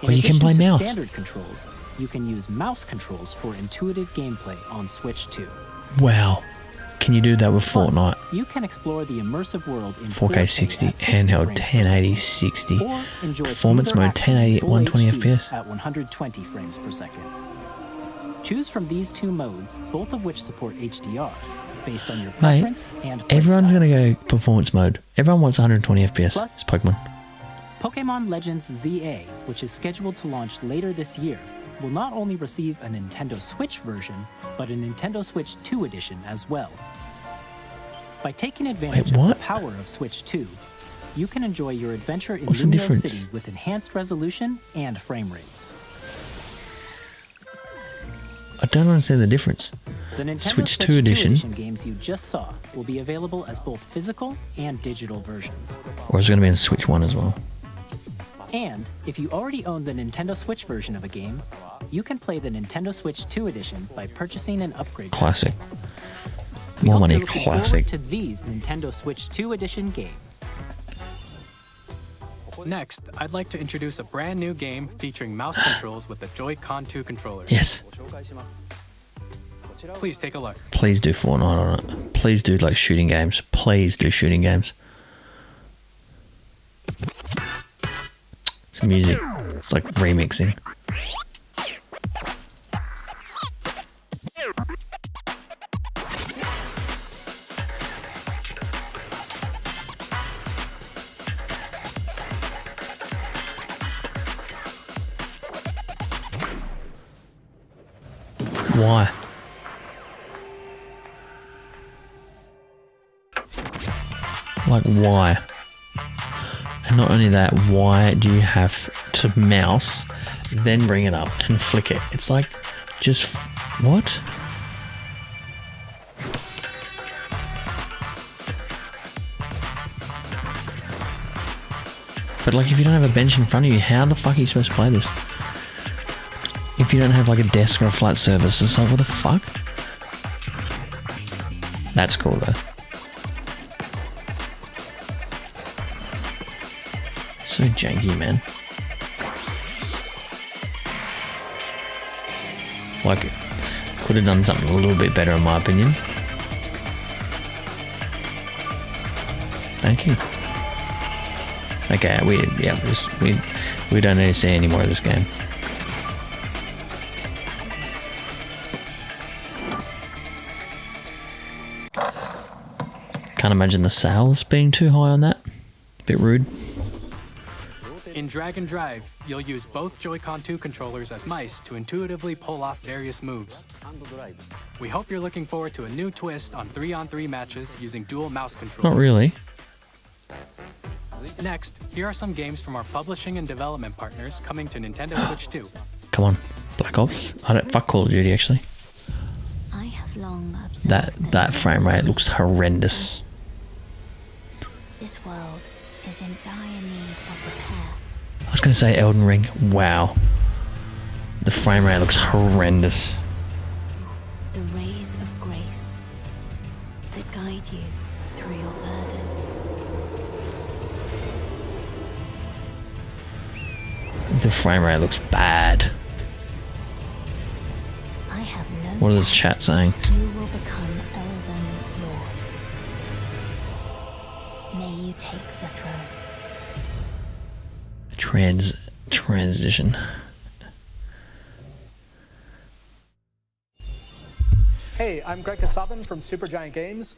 In Or you can addition play to mouse. standard controls, you can use mouse controls for intuitive gameplay on Switch 2. Wow. Can you do that with Plus, Fortnite? you can explore the immersive world in 4K 60, at 60 handheld frames per 1080 second, 60. or enjoy Performance smoother mode action 1080 in at full 120 HD FPS. at 120 frames per second. Choose from these two modes, both of which support HDR, based on your Mate, preference and play everyone's style. going to go performance mode. Everyone wants 120 FPS. Plus- It's Pokemon. Pokemon Legends ZA, which is scheduled to launch later this year, will not only receive a Nintendo Switch version, but a Nintendo Switch 2 edition as well. By taking advantage of the what? power of Switch 2, you can enjoy your adventure in What's the Lumio difference? City with enhanced resolution and frame rates. I don't understand the difference. The Nintendo Switch 2 edition. games you just saw will be available as both physical and digital versions. Or is it going to be in Switch 1 as well? And if you already own the Nintendo Switch version of a game, you can play the Nintendo Switch 2 edition by purchasing an upgrade. Classic. We More hope money, you're looking forward classic. to these Nintendo Switch 2 edition games. Next, I'd like to introduce a brand new game featuring mouse controls with the Joy-Con 2 controllers. Yes. Please take a look. Please do Fortnite on it. Please do like shooting games. Please do shooting games. It's music. It's like remixing. Why? Like, why? And not only that, why do you have to mouse, then bring it up and flick it? It's like, just, what? But like, if you don't have a bench in front of you, how the fuck are you supposed to play this? If you don't have like a desk or a flat surface, it's like, what the fuck? That's cool though. So janky, man. Like, could have done something a little bit better in my opinion. Thank you. Okay, we don't need to see any more of this game. Can't imagine the sales being too high on that. Bit rude. In Drag and Drive, you'll use both Joy-Con 2 controllers as mice to intuitively pull off various moves. We hope you're looking forward to a new twist on 3-on-3 matches using dual mouse controls. Not really. Next, here are some games from our publishing and development partners coming to Nintendo Switch 2. Come on, Black Ops. I don't fuck Call of Duty actually. I have long That frame rate looks horrendous. This world is in dire need of repair. I was going to say Elden Ring. Wow. The frame rate looks horrendous. The rays of grace that guide you through your burden. The frame rate looks bad. I have no What is this chat saying? You will become Elden Lord. May you take the throne. Transition. Hey, I'm Greg Kasavin from Supergiant Games.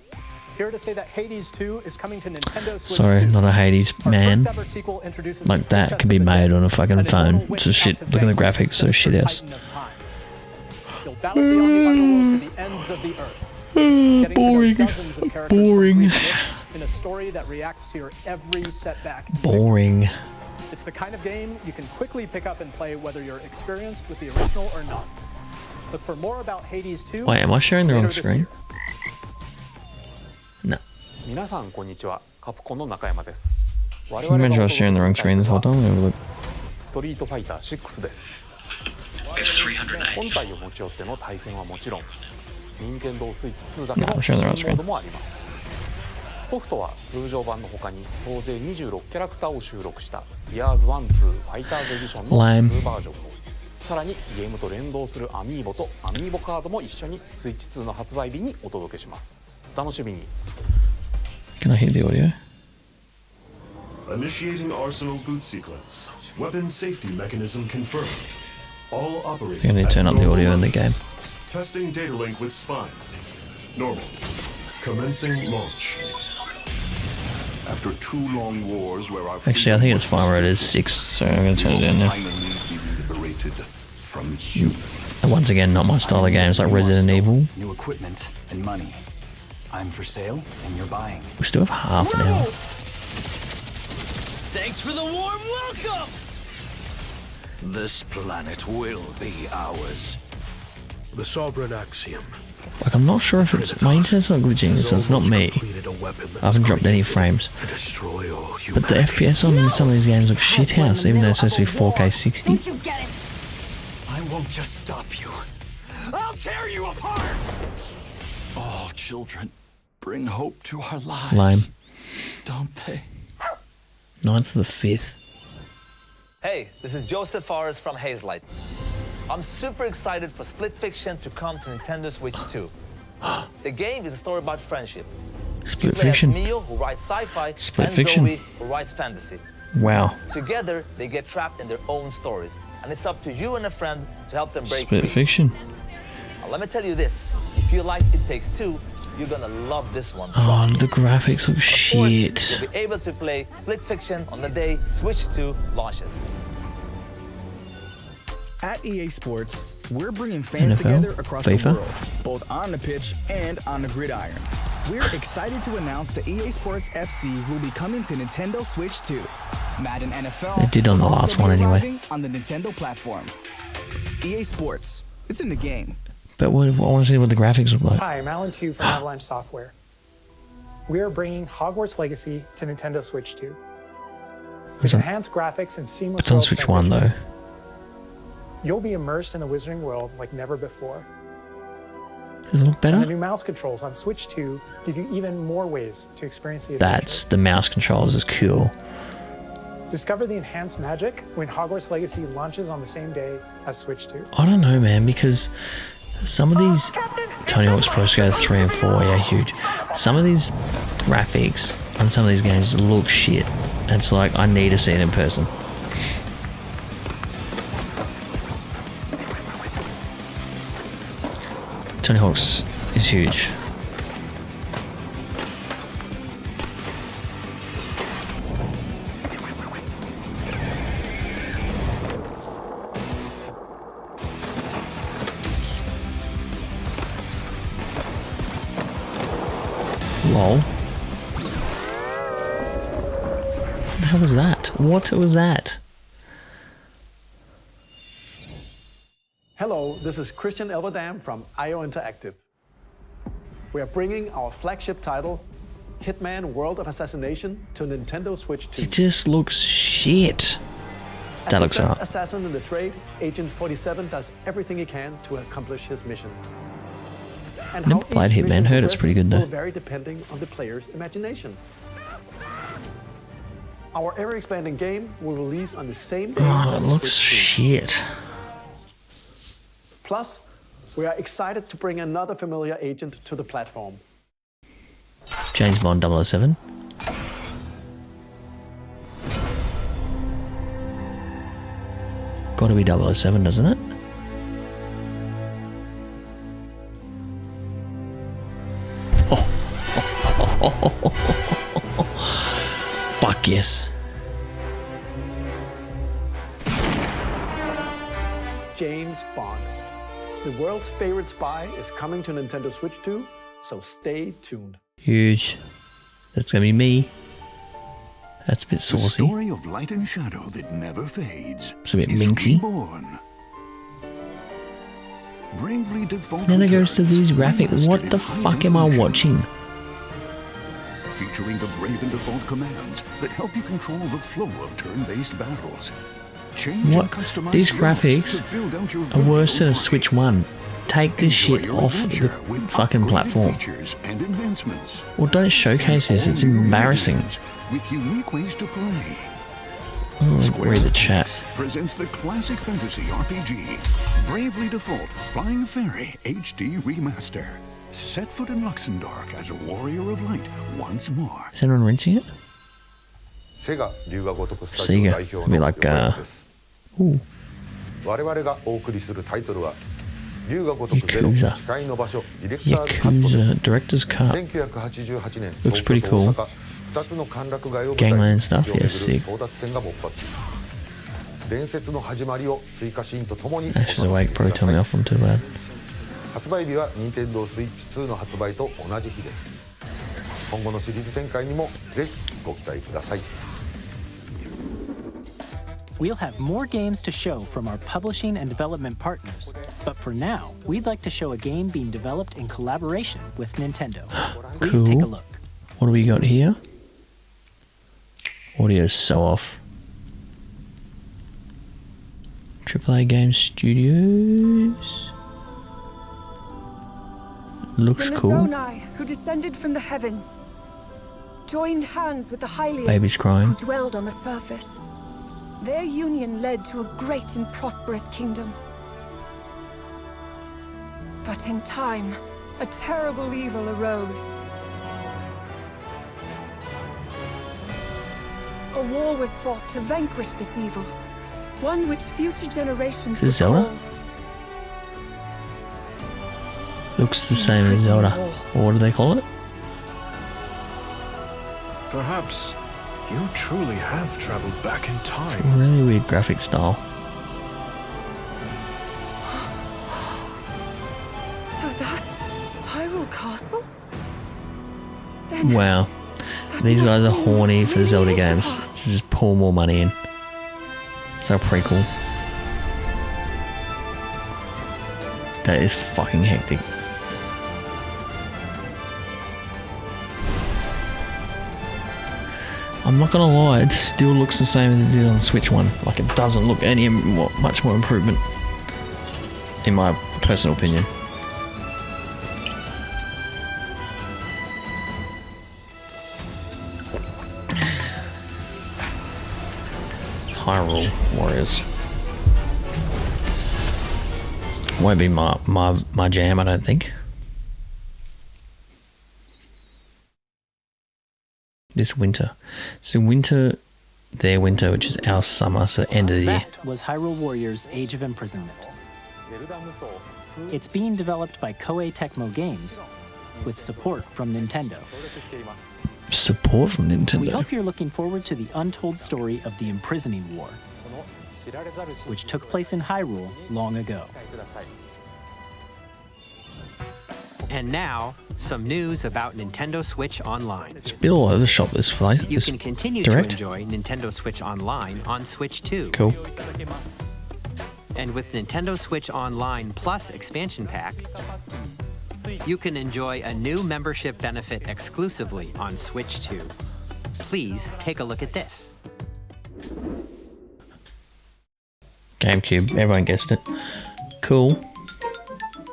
Here to say that Hades 2 is coming to Nintendo Switch. Sorry, not a Hades man. Our first ever sequel introduces Like that can be made on a fucking phone. So shit. Look at the graphics. So shit ass. You'll battle beyond the underworld to the ends of the earth. Getting to know dozens of characters Boring. in a story that reacts to your every setback. Boring. It's the kind of game you can quickly pick up and play whether you're experienced with the original or not. Look for more about Hades 2. Wait, am I sharing the wrong later this screen? year. No. 皆さんこんにちは。カプコンの中山です。 Can you imagine I was sharing the wrong screen this whole time? Let me have a look. ストリートファイター6です。 F308. 本体を持ち寄っての対戦はもちろん、任天堂スイッチ2だけ No, の I'm 新 sharing the モ wrong ードもあります。ソフトは通常版の他に総勢26キャラクターを収録した Years 1-2 ファイターズエディションの2バージョンと、さらにゲームと連動するアミーボとアミーボカードも一緒にスイッチ2の発売日にお届けします。お楽しみに。 Can I hear the audio? Initiating arsenal boot sequence. Weapon safety mechanism confirmed. All operating. I think I need to turn up the audio in the game. Testing data link with spine. Normal. Commencing launch. After 2 long wars where our Actually, I think it's fine where it is 6, so I'm going to turn it down now. From human. And once again, not my style of games like Resident Evil. New equipment and money. I'm for sale and you're buying. We still have half an hour. Thanks for the warm welcome! This planet will be ours. The sovereign axiom. Like, I'm not sure if it's... My internet's not glitching, so it's not me. I haven't dropped any frames. But the FPS on some of these games look shithouse, even though it's supposed to be 4K 60. Don't you get it? I won't just stop you. I'll tear you apart! All children bring hope to our lives. Lame. Don't they? 9th to the 5th. Hey, this is Joseph Forrest from Hazelight. I'm super excited for Split Fiction to come to Nintendo Switch 2. The game is a story about friendship. Split Fiction. Mio, who writes sci-fi, Split and Fiction. Zoe, who writes fantasy. Wow. Together, they get trapped in their own stories, and it's up to you and a friend to help them break Split free. Fiction. Now, let me tell you this: if you like It Takes Two, you're gonna love this one. Oh, the graphics look Of course, shit. you'll be able to play Split Fiction on the day Switch 2 launches. At EA Sports, we're bringing fans NFL, together across the FIFA. world, both on the pitch and on the gridiron. We're excited to announce that EA Sports FC will be coming to Nintendo Switch 2. Madden NFL They did on the will last also be one anyway. arriving on the Nintendo platform. EA Sports, it's in the game. But I want to see what the graphics look like. Hi, I'm Alan Tu from Avalanche Software. We are bringing Hogwarts Legacy to Nintendo Switch 2. With enhanced graphics and seamless It's on world Switch 1 though. transitions, you'll be immersed in the Wizarding world like never before. Does it look And the better? new mouse controls on Switch 2 give you even more ways to experience the adventure. That's the mouse controls is cool. Discover the enhanced magic when Hogwarts Legacy launches on the same day as Switch 2. I don't know, man, because some of these Tony Hawk's Pro Skater 3 and 4, yeah, huge. Some of these graphics on some of these games look shit. And it's like, I need to see it in person. Tony Hawk's is huge. Lol. What the hell was that? What was that? Hello, this is Christian Elverdam from IO Interactive. we are bringing our flagship title, Hitman World of Assassination, to Nintendo Switch 2. It just looks shit. That looks As the alright. best assassin in the trade, Agent 47 does everything he can to accomplish his mission. And Never how played each Hitman, mission heard it's pretty good progresses though. will vary depending on the player's imagination. Our ever-expanding game will release on the same day Oh, it as looks Switch 2. shit. Plus, we are excited to bring another familiar agent to the platform. James Bond 007. Gotta be 007, doesn't it? Fuck yes. James Bond. The world's favorite spy is coming to Nintendo Switch 2, so stay tuned. Huge. That's gonna be me. That's a bit The saucy. story of light and shadow that never fades. It's a bit is minxy. reborn. Bravely default. Then it goes to these graphics. returns What to the high fuck am I definition, watching? Featuring the brave and default commands that help you control the flow of turn-based battles. Change What? and customize These your graphics to build out your are worse than a virtual Switch 1. Take this Enjoy shit your off the adventure with fucking upgraded platform. features and advancements. Well, don't showcase this. It's All new embarrassing. games with unique ways to play. Oh, read the chat. Presents the classic fantasy RPG, Bravely Default Flying Fairy HD Remaster. Set foot in Luxembourg as a warrior of light once more. Is anyone rinsing it? Sega 龍河如くスタジオ Sega. 代 It'd 表 be の like, 横山です ooh, 我々がお送りするタイトルは龍河如くゼロ Yakuza. 誓いの場所ディレクターズカット Yakuza Director's Cut. 1988年 Looks pretty 東京 cool. と大阪2つの歓楽街を舞台 Gangland に stuff. 地を巡 Yeah, る sick. 争奪戦が勃発伝説の始まりを追加シーンとともに Ash is awake. Probably tell me off. I'm too loud. 発売日は Nintendo Switch 2の発売と同じ日です今後のシリーズ展開にもぜひご期待ください We'll have more games to show from our publishing and development partners, but for now, we'd like to show a game being developed in collaboration with Nintendo. Please take a Cool. look. What do we got here? Audio's so off. AAA Game Studios. Looks When the cool. Zonai, who descended from the heavens, joined hands with the Hylians, Baby's crying. who dwelled on the surface. Their union led to a great and prosperous kingdom. But in time, a terrible evil arose. A war was fought to vanquish this evil, one which future generations Is this will Zelda? call Looks the same as Zelda. Or what do they call it? Perhaps you truly have traveled back in time. Really weird graphic style. So that's Hyrule Castle? Then Wow. These guys are horny for Zelda games. So just pour more money in. So prequel. That is fucking hectic. I'm not gonna lie, it still looks the same as it did on Switch 1. Like, it doesn't look any much more improvement, in my personal opinion. Hyrule Warriors. Won't be my jam, I don't think. This winter. So winter, their winter, which is our summer, so end of the year. That was Hyrule Warriors Age of Imprisonment. It's being developed by Koei Tecmo Games with support from Nintendo. Support from We Nintendo. hope you're looking forward to the untold story of the Imprisoning War, which took place in Hyrule long ago. And now, some news about Nintendo Switch Online. It's a bit all over the shop, this place. You This can continue direct. to enjoy Nintendo Switch Online on Switch 2. Cool. And with Nintendo Switch Online Plus expansion pack, You can enjoy a new membership benefit exclusively on Switch 2. Please take a look at this. GameCube, everyone guessed it. Cool.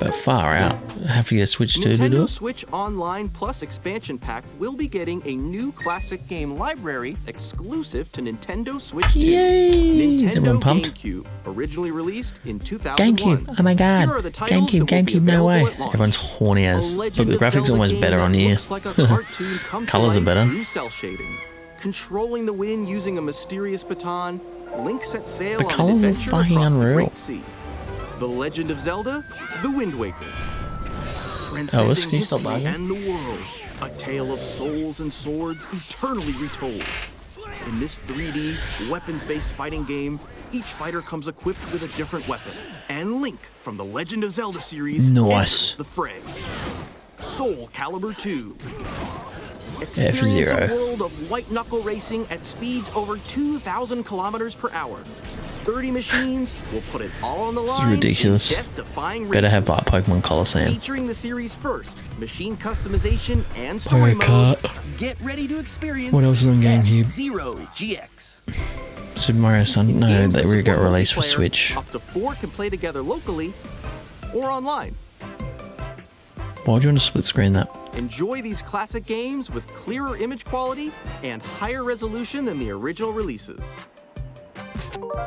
But far out. Have to get Switch 2 to do Nintendo it. Switch Online Plus Expansion Pack will be getting a new classic game library exclusive to Nintendo Switch 2. Yay! Is everyone Nintendo pumped? GameCube, originally released in 2001. GameCube, oh my god. Here are the titles that will be GameCube, no way. available at launch. Everyone's horny as. A Look, Legend the of graphics Zelda almost game better that on here. looks like a cartoon come to Colors are life better. through cell shading. Controlling the wind using a mysterious baton, Link sets sail The on an colors are adventure fucking across the unreal. Great Sea. The Legend of Zelda, The Wind Waker. can Transcending you stop history bugging? and the world. A tale of souls and swords eternally retold. In this 3D, weapons-based fighting game, each fighter comes equipped with a different weapon. And Link from the Legend of Zelda series Nice. enters the fray. Soul Calibur 2. F-Zero. Experience a world of white-knuckle racing at speeds over 2,000 kilometers per hour. 30 machines will put it all on the line. ridiculous. In death-defying Better have races. Pokemon Coliseum. Featuring the series first, machine customization and Mario story mode. Kart. Get ready to experience What else is on GameCube? F-Zero GX. Super Mario Sun. No, Games they that really got support released for multiplayer, Switch. Up to 4 can play together locally or online. Why would you want to split screen that? Enjoy these classic games with clearer image quality and higher resolution than the original releases.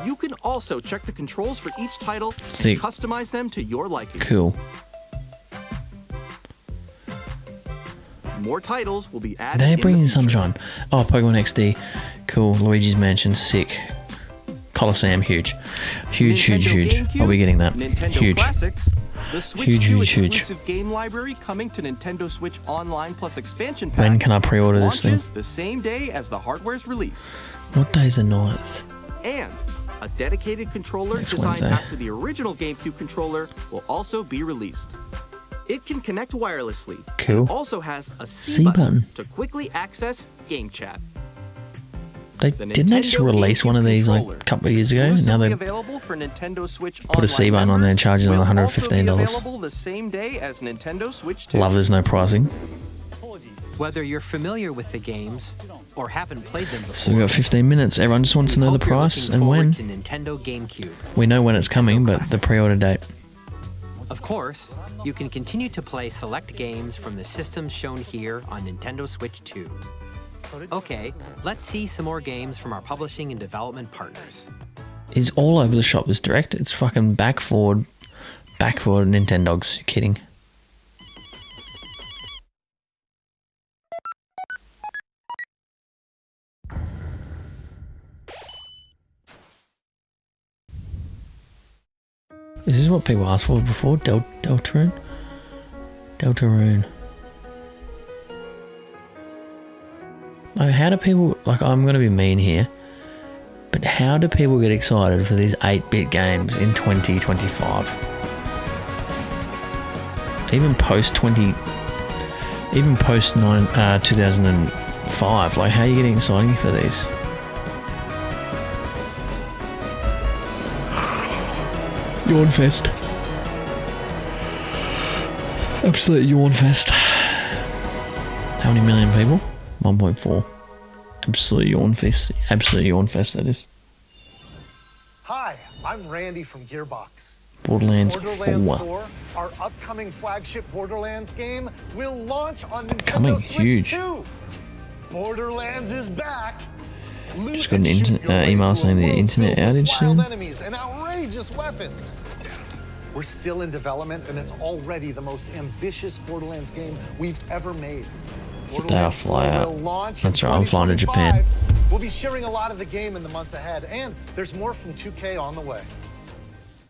You can also check the controls for each title See. and customize them to your liking. Cool. More titles will be added They're in the bringing future. Sunshine. Oh, Pokemon XD. Cool. Luigi's Mansion. Sick. Coliseum. Huge. Huge, huge, Nintendo huge. GameCube, I'll be getting that. Nintendo Huge. Classics, the Switch Huge, 2 huge, huge. exclusive game library coming to Nintendo Switch Online Plus expansion pack. When can I pre-order this thing? launches the same day as the hardware's release. What day's the 9th? And a dedicated controller Next designed Wednesday. after the original GameCube controller will also be released. It can connect wirelessly. Cool. And also has a C, C button. to quickly access game chat. Didn't they just release one of these like a couple of years ago? Now Exclusively they available for Nintendo Switch put a C button on there and charge it will another also be $115. available the same day as Nintendo Switch 2. Love there's no pricing. Whether you're familiar with the games or haven't played them before, So we got 15 minutes. Everyone just wants to know the hope you're price looking and forward when. to Nintendo GameCube. We know when it's coming, but the pre-order date. Of course, you can continue to play select games from the systems shown here on Nintendo Switch 2. Okay, let's see some more games from our publishing and development partners. Is all over the shop this direct. It's fucking back forward Nintendogs. You're kidding. Is this what people asked for before? Deltarune? Deltarune. Like, how do people... Like, I'm going to be mean here. But how do people get excited for these 8-bit games in 2025? Even post 2005. Like, how are you getting excited for these? Yawn fest. Absolute yawn fest. How many million people? 1.4. Absolute yawn fest. Absolute yawn fest, that is. Hi, I'm Randy from Gearbox. Borderlands 4, 4. our upcoming flagship Borderlands game, will launch on Upcoming, Nintendo Switch huge. 2. Borderlands is back. Loot Just got and an shoot internet, your way email through a saying the world internet filled with outage wild soon. enemies and outrageous weapons. We're still in development, and it's already the most ambitious Borderlands game we've ever made. The day I fly will out. launch That's in right, I'm flying to Japan. 2025. We'll be sharing a lot of the game in the months ahead, and there's more from 2K on the way.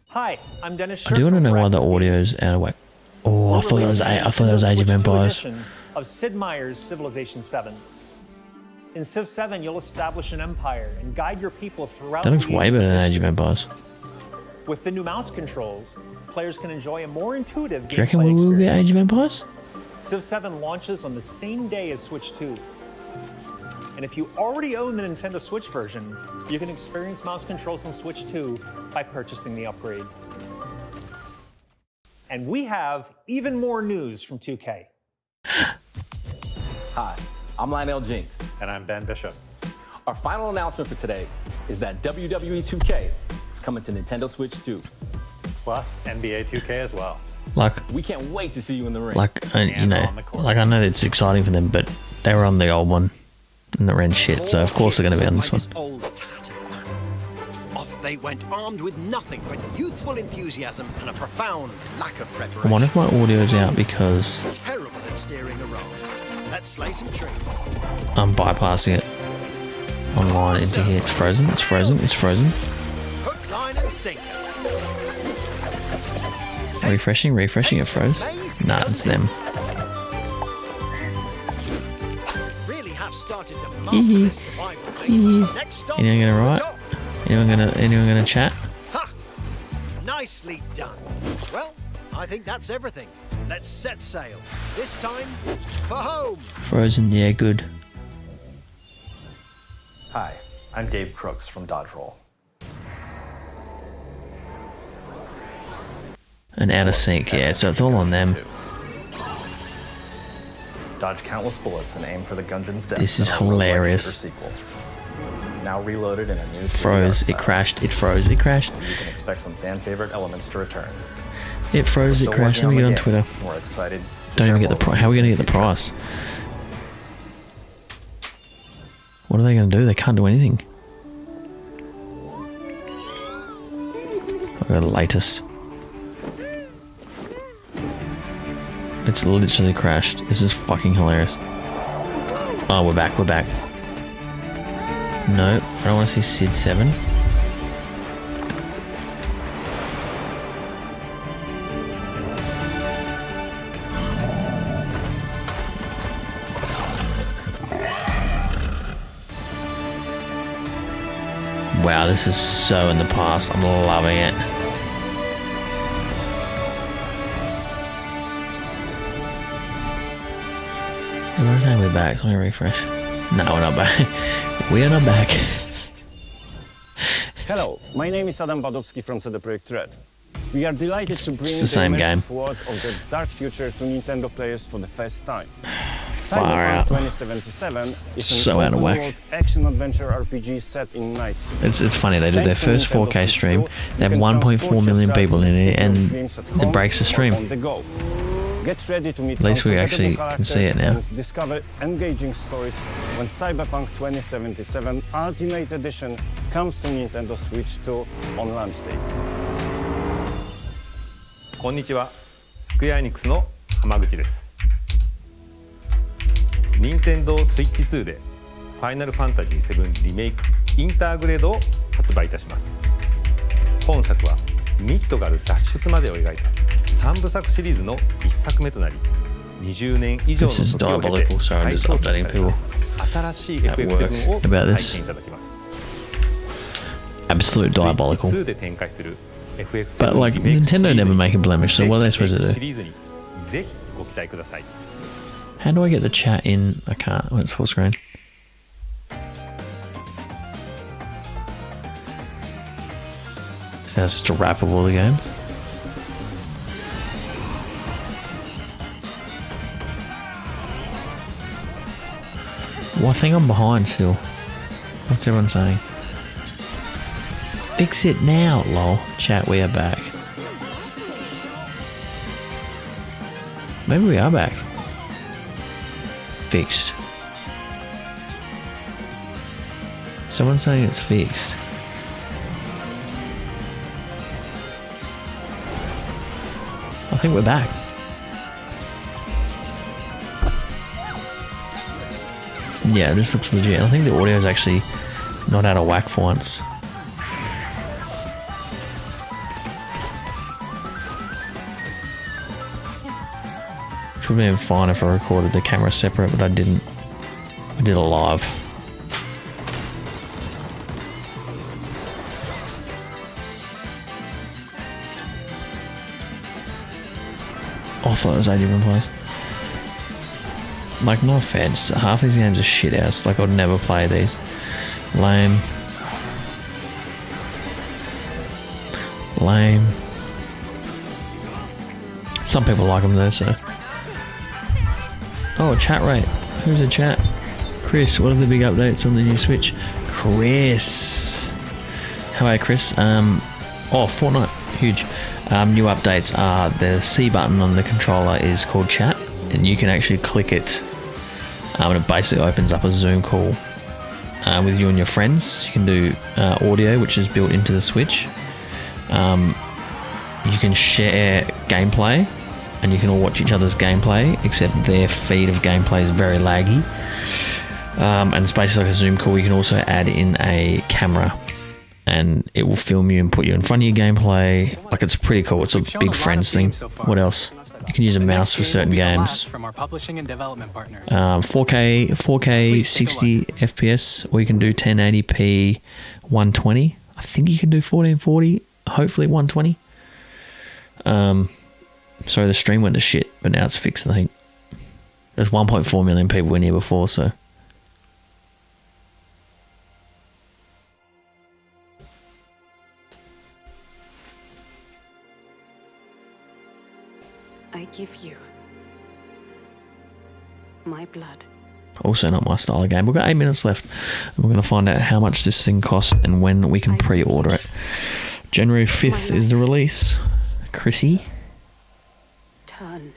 Hi, I'm Dennis I do want to know why the audio's out of whack. Oh, I thought that was Age of Empires. Of Sid Meier's Civilization 7. In Civ 7, you'll establish an empire and guide your people throughout That looks the way ages better of than Age of history. Empires. With the new mouse controls, players can enjoy a more intuitive Do you reckon gameplay we will get experience. Age of Empires? Civ 7 launches on the same day as Switch 2. And if you already own the Nintendo Switch version, you can experience mouse controls on Switch 2 by purchasing the upgrade. And And we have even more news from 2K. Hi, I'm Lionel Jinks. And I'm Ben Bishop. Our final announcement for today is that WWE 2K is coming to Nintendo Switch 2. Plus NBA 2K as well. Like, we can't wait to see you in the ring. Like, you know, like I know it's exciting for them, but they were on the old one and that ran shit, so of course they're going to be on this one. Old tattered man. Off they went armed with nothing but youthful enthusiasm and a profound lack of I preparation. wonder if my audio is out because Terrible at steering a raft. Let's slay some trees. I'm bypassing it online into here. It's frozen, it's frozen, it's frozen. Hook, line, and sinker. Refreshing, it froze. Nah, it's them. Really have started to master this survival thing. Next stop, Anyone gonna write? Anyone gonna chat? Ha! Nicely done. Well, I think that's everything. Let's set sail. This time for home. Frozen, yeah, good. Hi, I'm Dave Crooks from Dodge Roll. And out of sync, yeah, so it's all on them. Dodge countless bullets and aim for the Gungeon's death. This is hilarious. Sequel. Now reloaded in a new Froze, it crashed, it froze, it crashed. You can expect some fan favorite elements to return. It froze, it crashed. Let me get on Twitter. We're excited. Don't even get the price. How are we going to get the price? What are they going to do? They can't do anything. I've got the latest. It's literally crashed. This is fucking hilarious. Oh, we're back, we're back. No, I don't want to see Sid 7. Wow, this is so in the past. I'm loving it. I'm not saying we're back, so let me refresh. No, we're not back. We are not back. Hello, my name is Adam Badowski from CD Projekt Red. We are delighted to bring the same game. world of the dark future to Nintendo players for the first time. Far out. 2077 is So an out of whack. open-world action-adventure RPG set in Night City. It's funny, they did their Thanks to first Nintendo 4K Switch stream. 2, They have you can 1.4 transport million yourself people to in the it, city of and dreams at it home breaks the or stream. on the go. Get ready to meet At least we unforgettable actually can see it now. characters and discover engaging stories when Cyberpunk 2077 Ultimate Edition comes to Nintendo Switch 2 on launch day. こんにちは、スクエアエニックスの浜口です。任天堂スイッチ2でファイナルファンタジー7リメイクインターグレードを発売いたします。本作はミッドガル脱出までを描いた3部作シリーズの1作目となり、20年以上の時を経て再創作された新しい FF7 を体験いただきます。Absolute diabolical. スイッチ2で展開する FF7 But like, Nintendo never make a blemish, so what are they supposed to シ do? リーズにぜひご期待ください。 How do I get the chat in? I can't when it's full screen. So that's just a wrap of all the games. Well, I think I'm behind still. What's everyone saying? Fix it now, lol. Chat, we are back. Maybe we are back. Fixed. Someone's saying it's fixed. I think we're back. Yeah, this looks legit. I think the audio is actually not out of whack for once. Which would have been fine if I recorded the camera separate, but I didn't. I did it live. Oh, I thought it was 8 different plays. Like, no offense, half these games are shit house. Like, I'd never play these. Lame. Lame. Some people like them though, so. Oh, chat rate. Who's in chat? Chris, what are the big updates on the new Switch? Chris. How are you, Chris? Fortnite. Huge. New updates are the C button on the controller is called chat, and you can actually click it, and it basically opens up a Zoom call with you and your friends. You can do audio, which is built into the Switch. You can share gameplay, and you can all watch each other's gameplay, except their feed of gameplay is very laggy. And it's basically like a Zoom call. You can also add in a camera, and it will film you and put you in front of your gameplay. Like, it's pretty cool. It's a big friends thing. What else? You can use a mouse for certain games. From our publishing and development partners. 4K 60 FPS, or you can do 1080p 120. I think you can do 1440, hopefully 120. Sorry, the stream went to shit, but now it's fixed, I think. There's 1.4 million people in here before, so. I give you my blood. Also not my style of game. We've got 8 minutes left, and we're going to find out how much this thing costs and when we can pre-order it. January 5th is the release. Chrissy? Turn,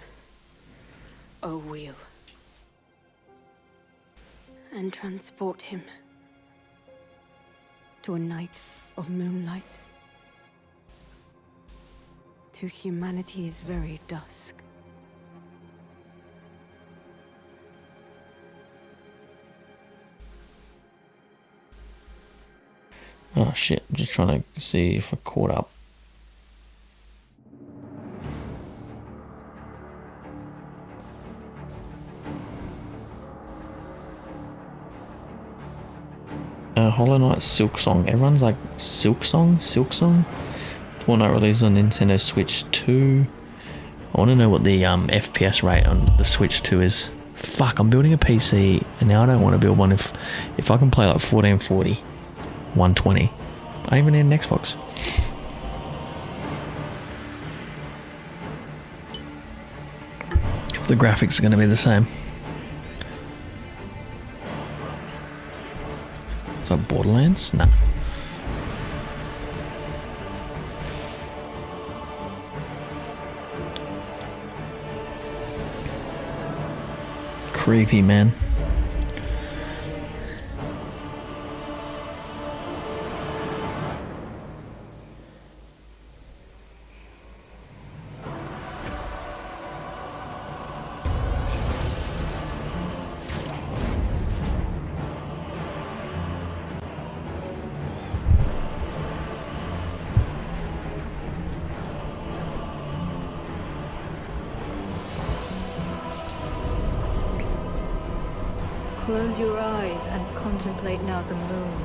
O wheel, and transport him to a night of moonlight, to humanity's very dusk. Oh shit, I'm just trying to see if I caught up. Hollow Knight Silk Song. Everyone's like, Silk Song? Fortnite releases on Nintendo Switch 2. I want to know what the FPS rate on the Switch 2 is. Fuck, I'm building a PC, and now I don't want to build one if I can play like 1440, 120. I even need an Xbox. If the graphics are going to be the same. Is that Borderlands? No. Creepy, man. Close your eyes and contemplate now the moon,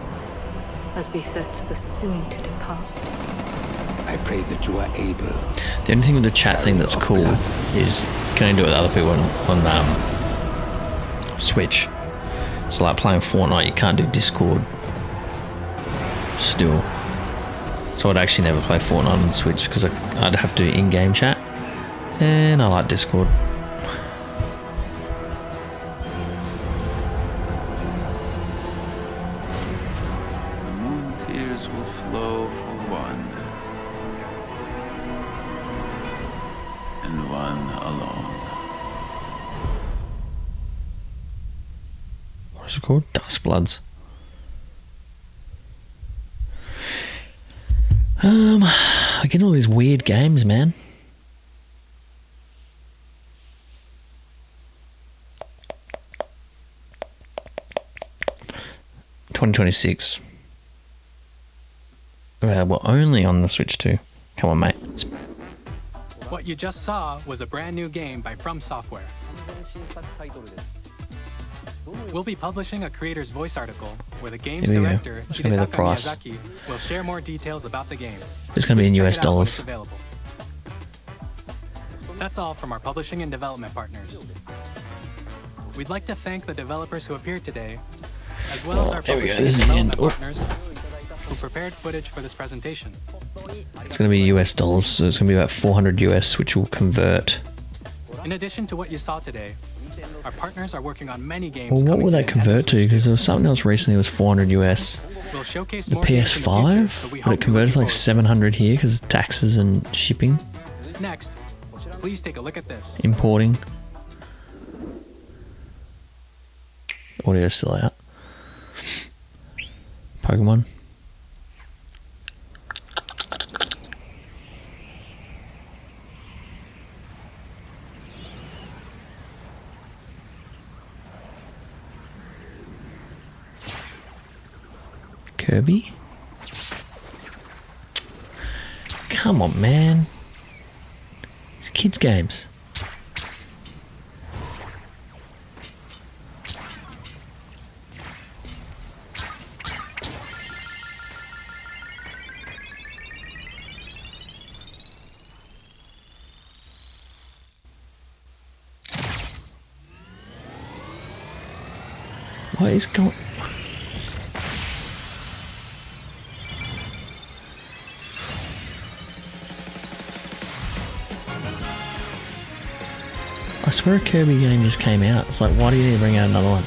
as befits the soon to depart. I pray that you are able. The only thing with the chat thing that's cool is can do it with other people on Switch. So like playing Fortnite, you can't do Discord still. So I'd actually never play Fortnite on Switch because I'd have to do in-game chat, and I like Discord. Called Dust Bloods. I get all these weird games, man. $2026. Well, only on the Switch 2. Come on, mate. What you just saw was a brand new game by From Software. We'll be publishing a creator's voice article where the game's director, Hidetaka Miyazaki, will share more details about the game. It's going to be in US dollars. That's all from our publishing and development partners. We'd like to thank the developers who appeared today, as well as our publishing and development partners who prepared footage for this presentation. It's going to be US dollars, so it's going to be about 400 US, which will convert. In addition to what you saw today, our partners are working on many games. Well, what will that convert to? Because there was something else recently that was 400 US. We'll showcase The more games in the future, PS5? so we Would hope it you convert look to like forward. 700 here because of taxes and shipping, Next, please take a look at this. importing? Audio's still out. Pokemon. Kirby? Come on, man. It's kids' games. What is going... I swear a Kirby game just came out. It's like, why do you need to bring out another one?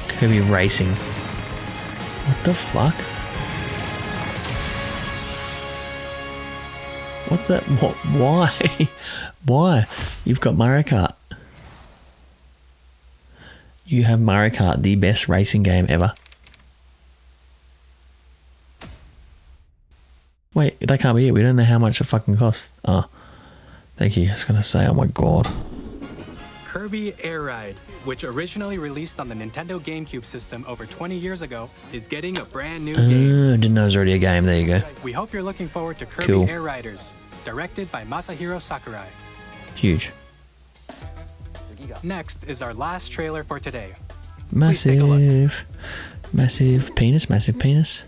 Kirby Racing. What the fuck? What's that? What? Why? Why? You've got Mario Kart. You have Mario Kart, the best racing game ever. Wait, that can't be it. We don't know how much it fucking costs. Oh, thank you. I was going to say, oh my god. Kirby Air Ride, which originally released on the Nintendo GameCube system over 20 years ago, is getting a brand new game. Didn't know it was already a game. There you go. We hope you're looking forward to Kirby Cool. Air Riders, directed by Masahiro Sakurai. Huge. Next is our last trailer for today. Please take a look. Massive. Massive penis. Massive penis.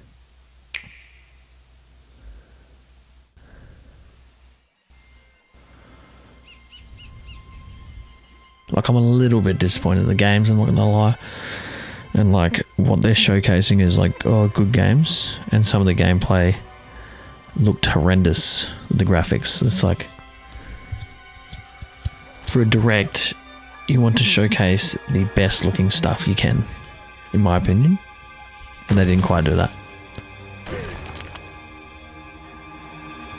Like, I'm a little bit disappointed in the games, I'm not gonna lie. And like, what they're showcasing is like, oh, good games, and some of the gameplay looked horrendous with the graphics. It's like, for a direct, you want to showcase the best looking stuff you can, in my opinion, and they didn't quite do that.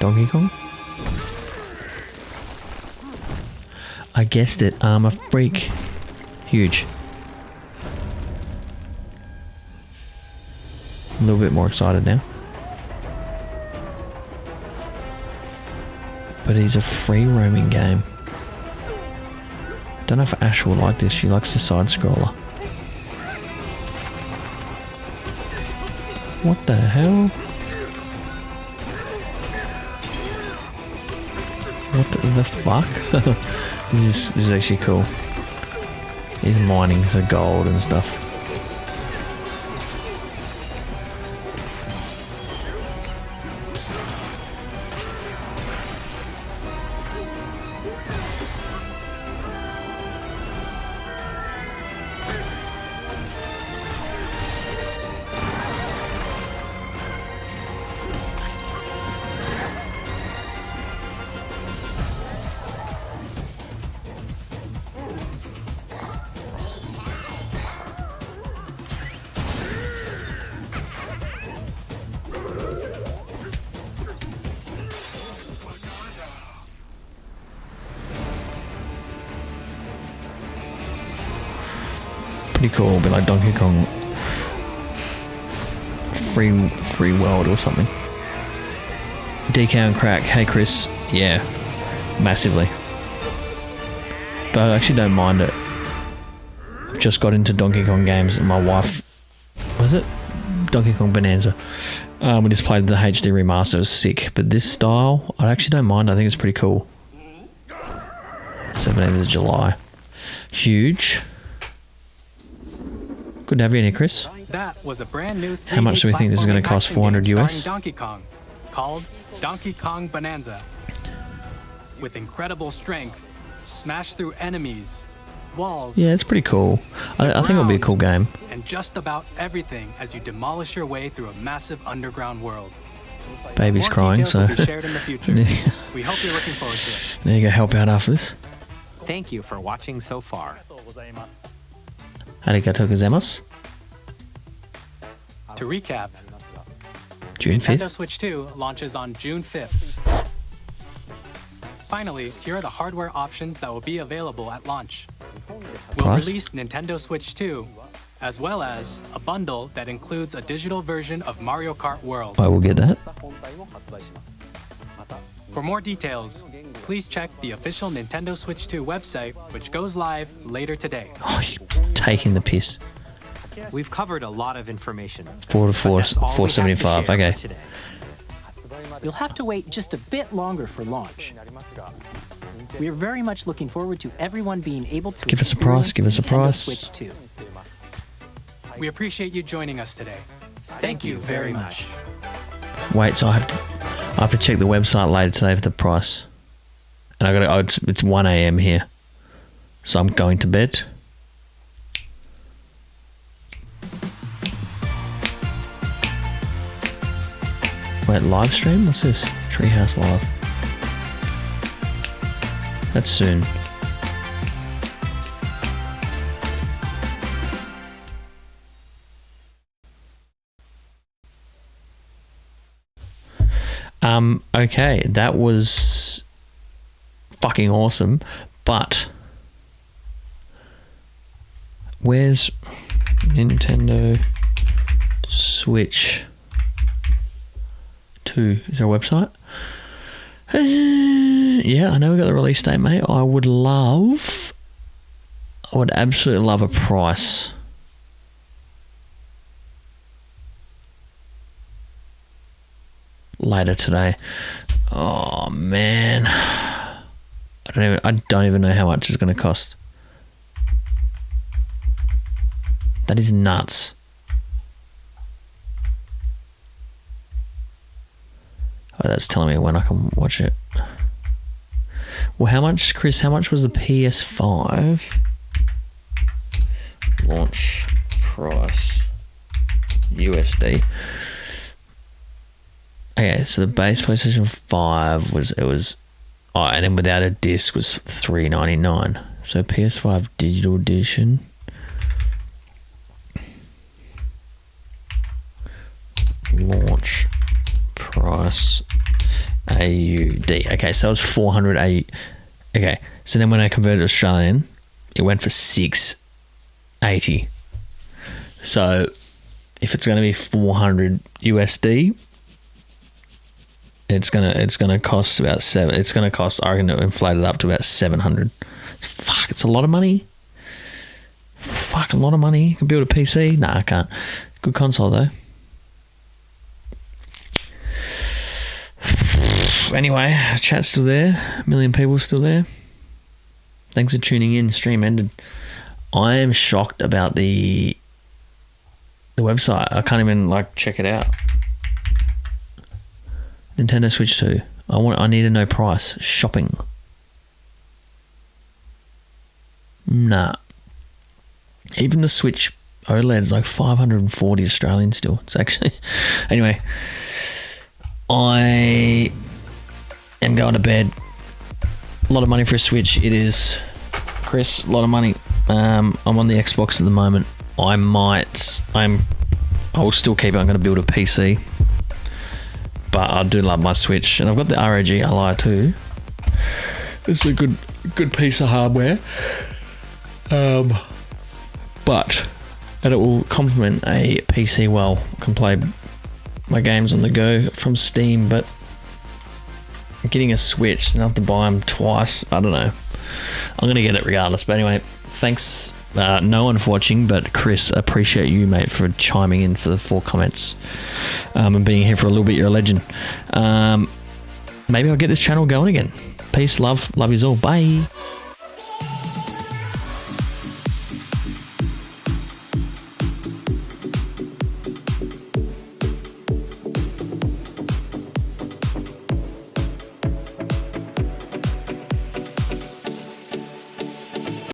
Donkey Kong? I guessed it, I'm a freak. Huge. A little bit more excited now. But it's a free roaming game. Don't know if Ash will like this, she likes the side scroller. What the hell? What the fuck? This is actually cool. He's mining the gold and stuff. Pretty cool, a bit like Donkey Kong free world or something. DK and Crack, hey Chris, yeah, massively. But I actually don't mind it. Just got into Donkey Kong games and my wife, was it? Donkey Kong Bonanza. We just played the HD remaster, it was sick. But this style, I actually don't mind, I think it's pretty cool. 17th of July. Huge. Good to have you in here, Chris. That was a brand new 3D How much do we think this is going to cost? 400 game US? starring Donkey Kong, called Donkey Kong Bonanza. With incredible strength, smash through enemies, walls. Yeah, it's pretty cool. I think it'll be a cool game. And just about everything as you demolish your way through a massive underground world. Baby's More crying, details so will be shared in the future. We hope you're looking forward to it. there you go. Help out after this. Thank you for watching so far. Arigatou gozaimasu. To recap, June Nintendo 5th. Switch 2 launches on June 5th. Finally, here are the hardware options that will be available at launch. We'll Price? release Nintendo Switch 2, as well as a bundle that includes a digital version of Mario Kart World. I will get that. For more details, please check the official Nintendo Switch 2 website, which goes live later today. Oh, you're taking the piss. We've covered a lot of information. 4 to 4, but that's all we have to 475. share Okay. for today. You'll have to wait just a bit longer for launch. We're very much looking forward to everyone being able to Give us a price, give us a experience price. Nintendo Switch 2. We appreciate you joining us today. Thank you very much. Wait, so I have to check the website later today for the price. And it's 1 a.m. here. So I'm going to bed. Wait, live stream? What's this? Treehouse Live. That's soon. Okay, that was fucking awesome, but where's Nintendo Switch 2? Is there a website? Yeah, I know we got the release date, mate. I would absolutely love a price. Later today. Oh man, I don't even know how much it's going to cost. That is nuts. Oh, that's telling me when I can watch it. Well, how much, Chris? How much was the PS5 launch price USD? Okay, so the base PlayStation 5 was and then without a disc was $399. So PS5 digital edition. Launch price AUD. Okay, so it was 400 AUD. Okay, so then when I converted to Australian, it went for 680. So if it's going to be 400 USD, it's gonna cost about seven. It's gonna cost. I reckon it'll inflate it up to about 700. Fuck, it's a lot of money. Fuck, a lot of money. You can build a PC. Nah, I can't. Good console though. Anyway, chat's still there. A million people still there. Thanks for tuning in. Stream ended. I am shocked about the website. I can't even check it out. Nintendo Switch 2. I need to know price. Shopping. Nah. Even the Switch OLED is like 540 Australian still. It's actually... Anyway. I am going to bed. A lot of money for a Switch. It is, Chris, a lot of money. I'm on the Xbox at the moment. I will still keep it. I'm going to build a PC. But I do love my Switch, and I've got the ROG Ally too. It's a good piece of hardware. And it will complement a PC well. I can play my games on the go from Steam, but getting a Switch and I have to buy them twice. I don't know. I'm gonna get it regardless. But anyway, thanks. No one for watching, but Chris, appreciate you, mate, for chiming in for the 4 comments and being here for a little bit. You're a legend. Maybe I'll get this channel going again. Peace, love yous all. Bye.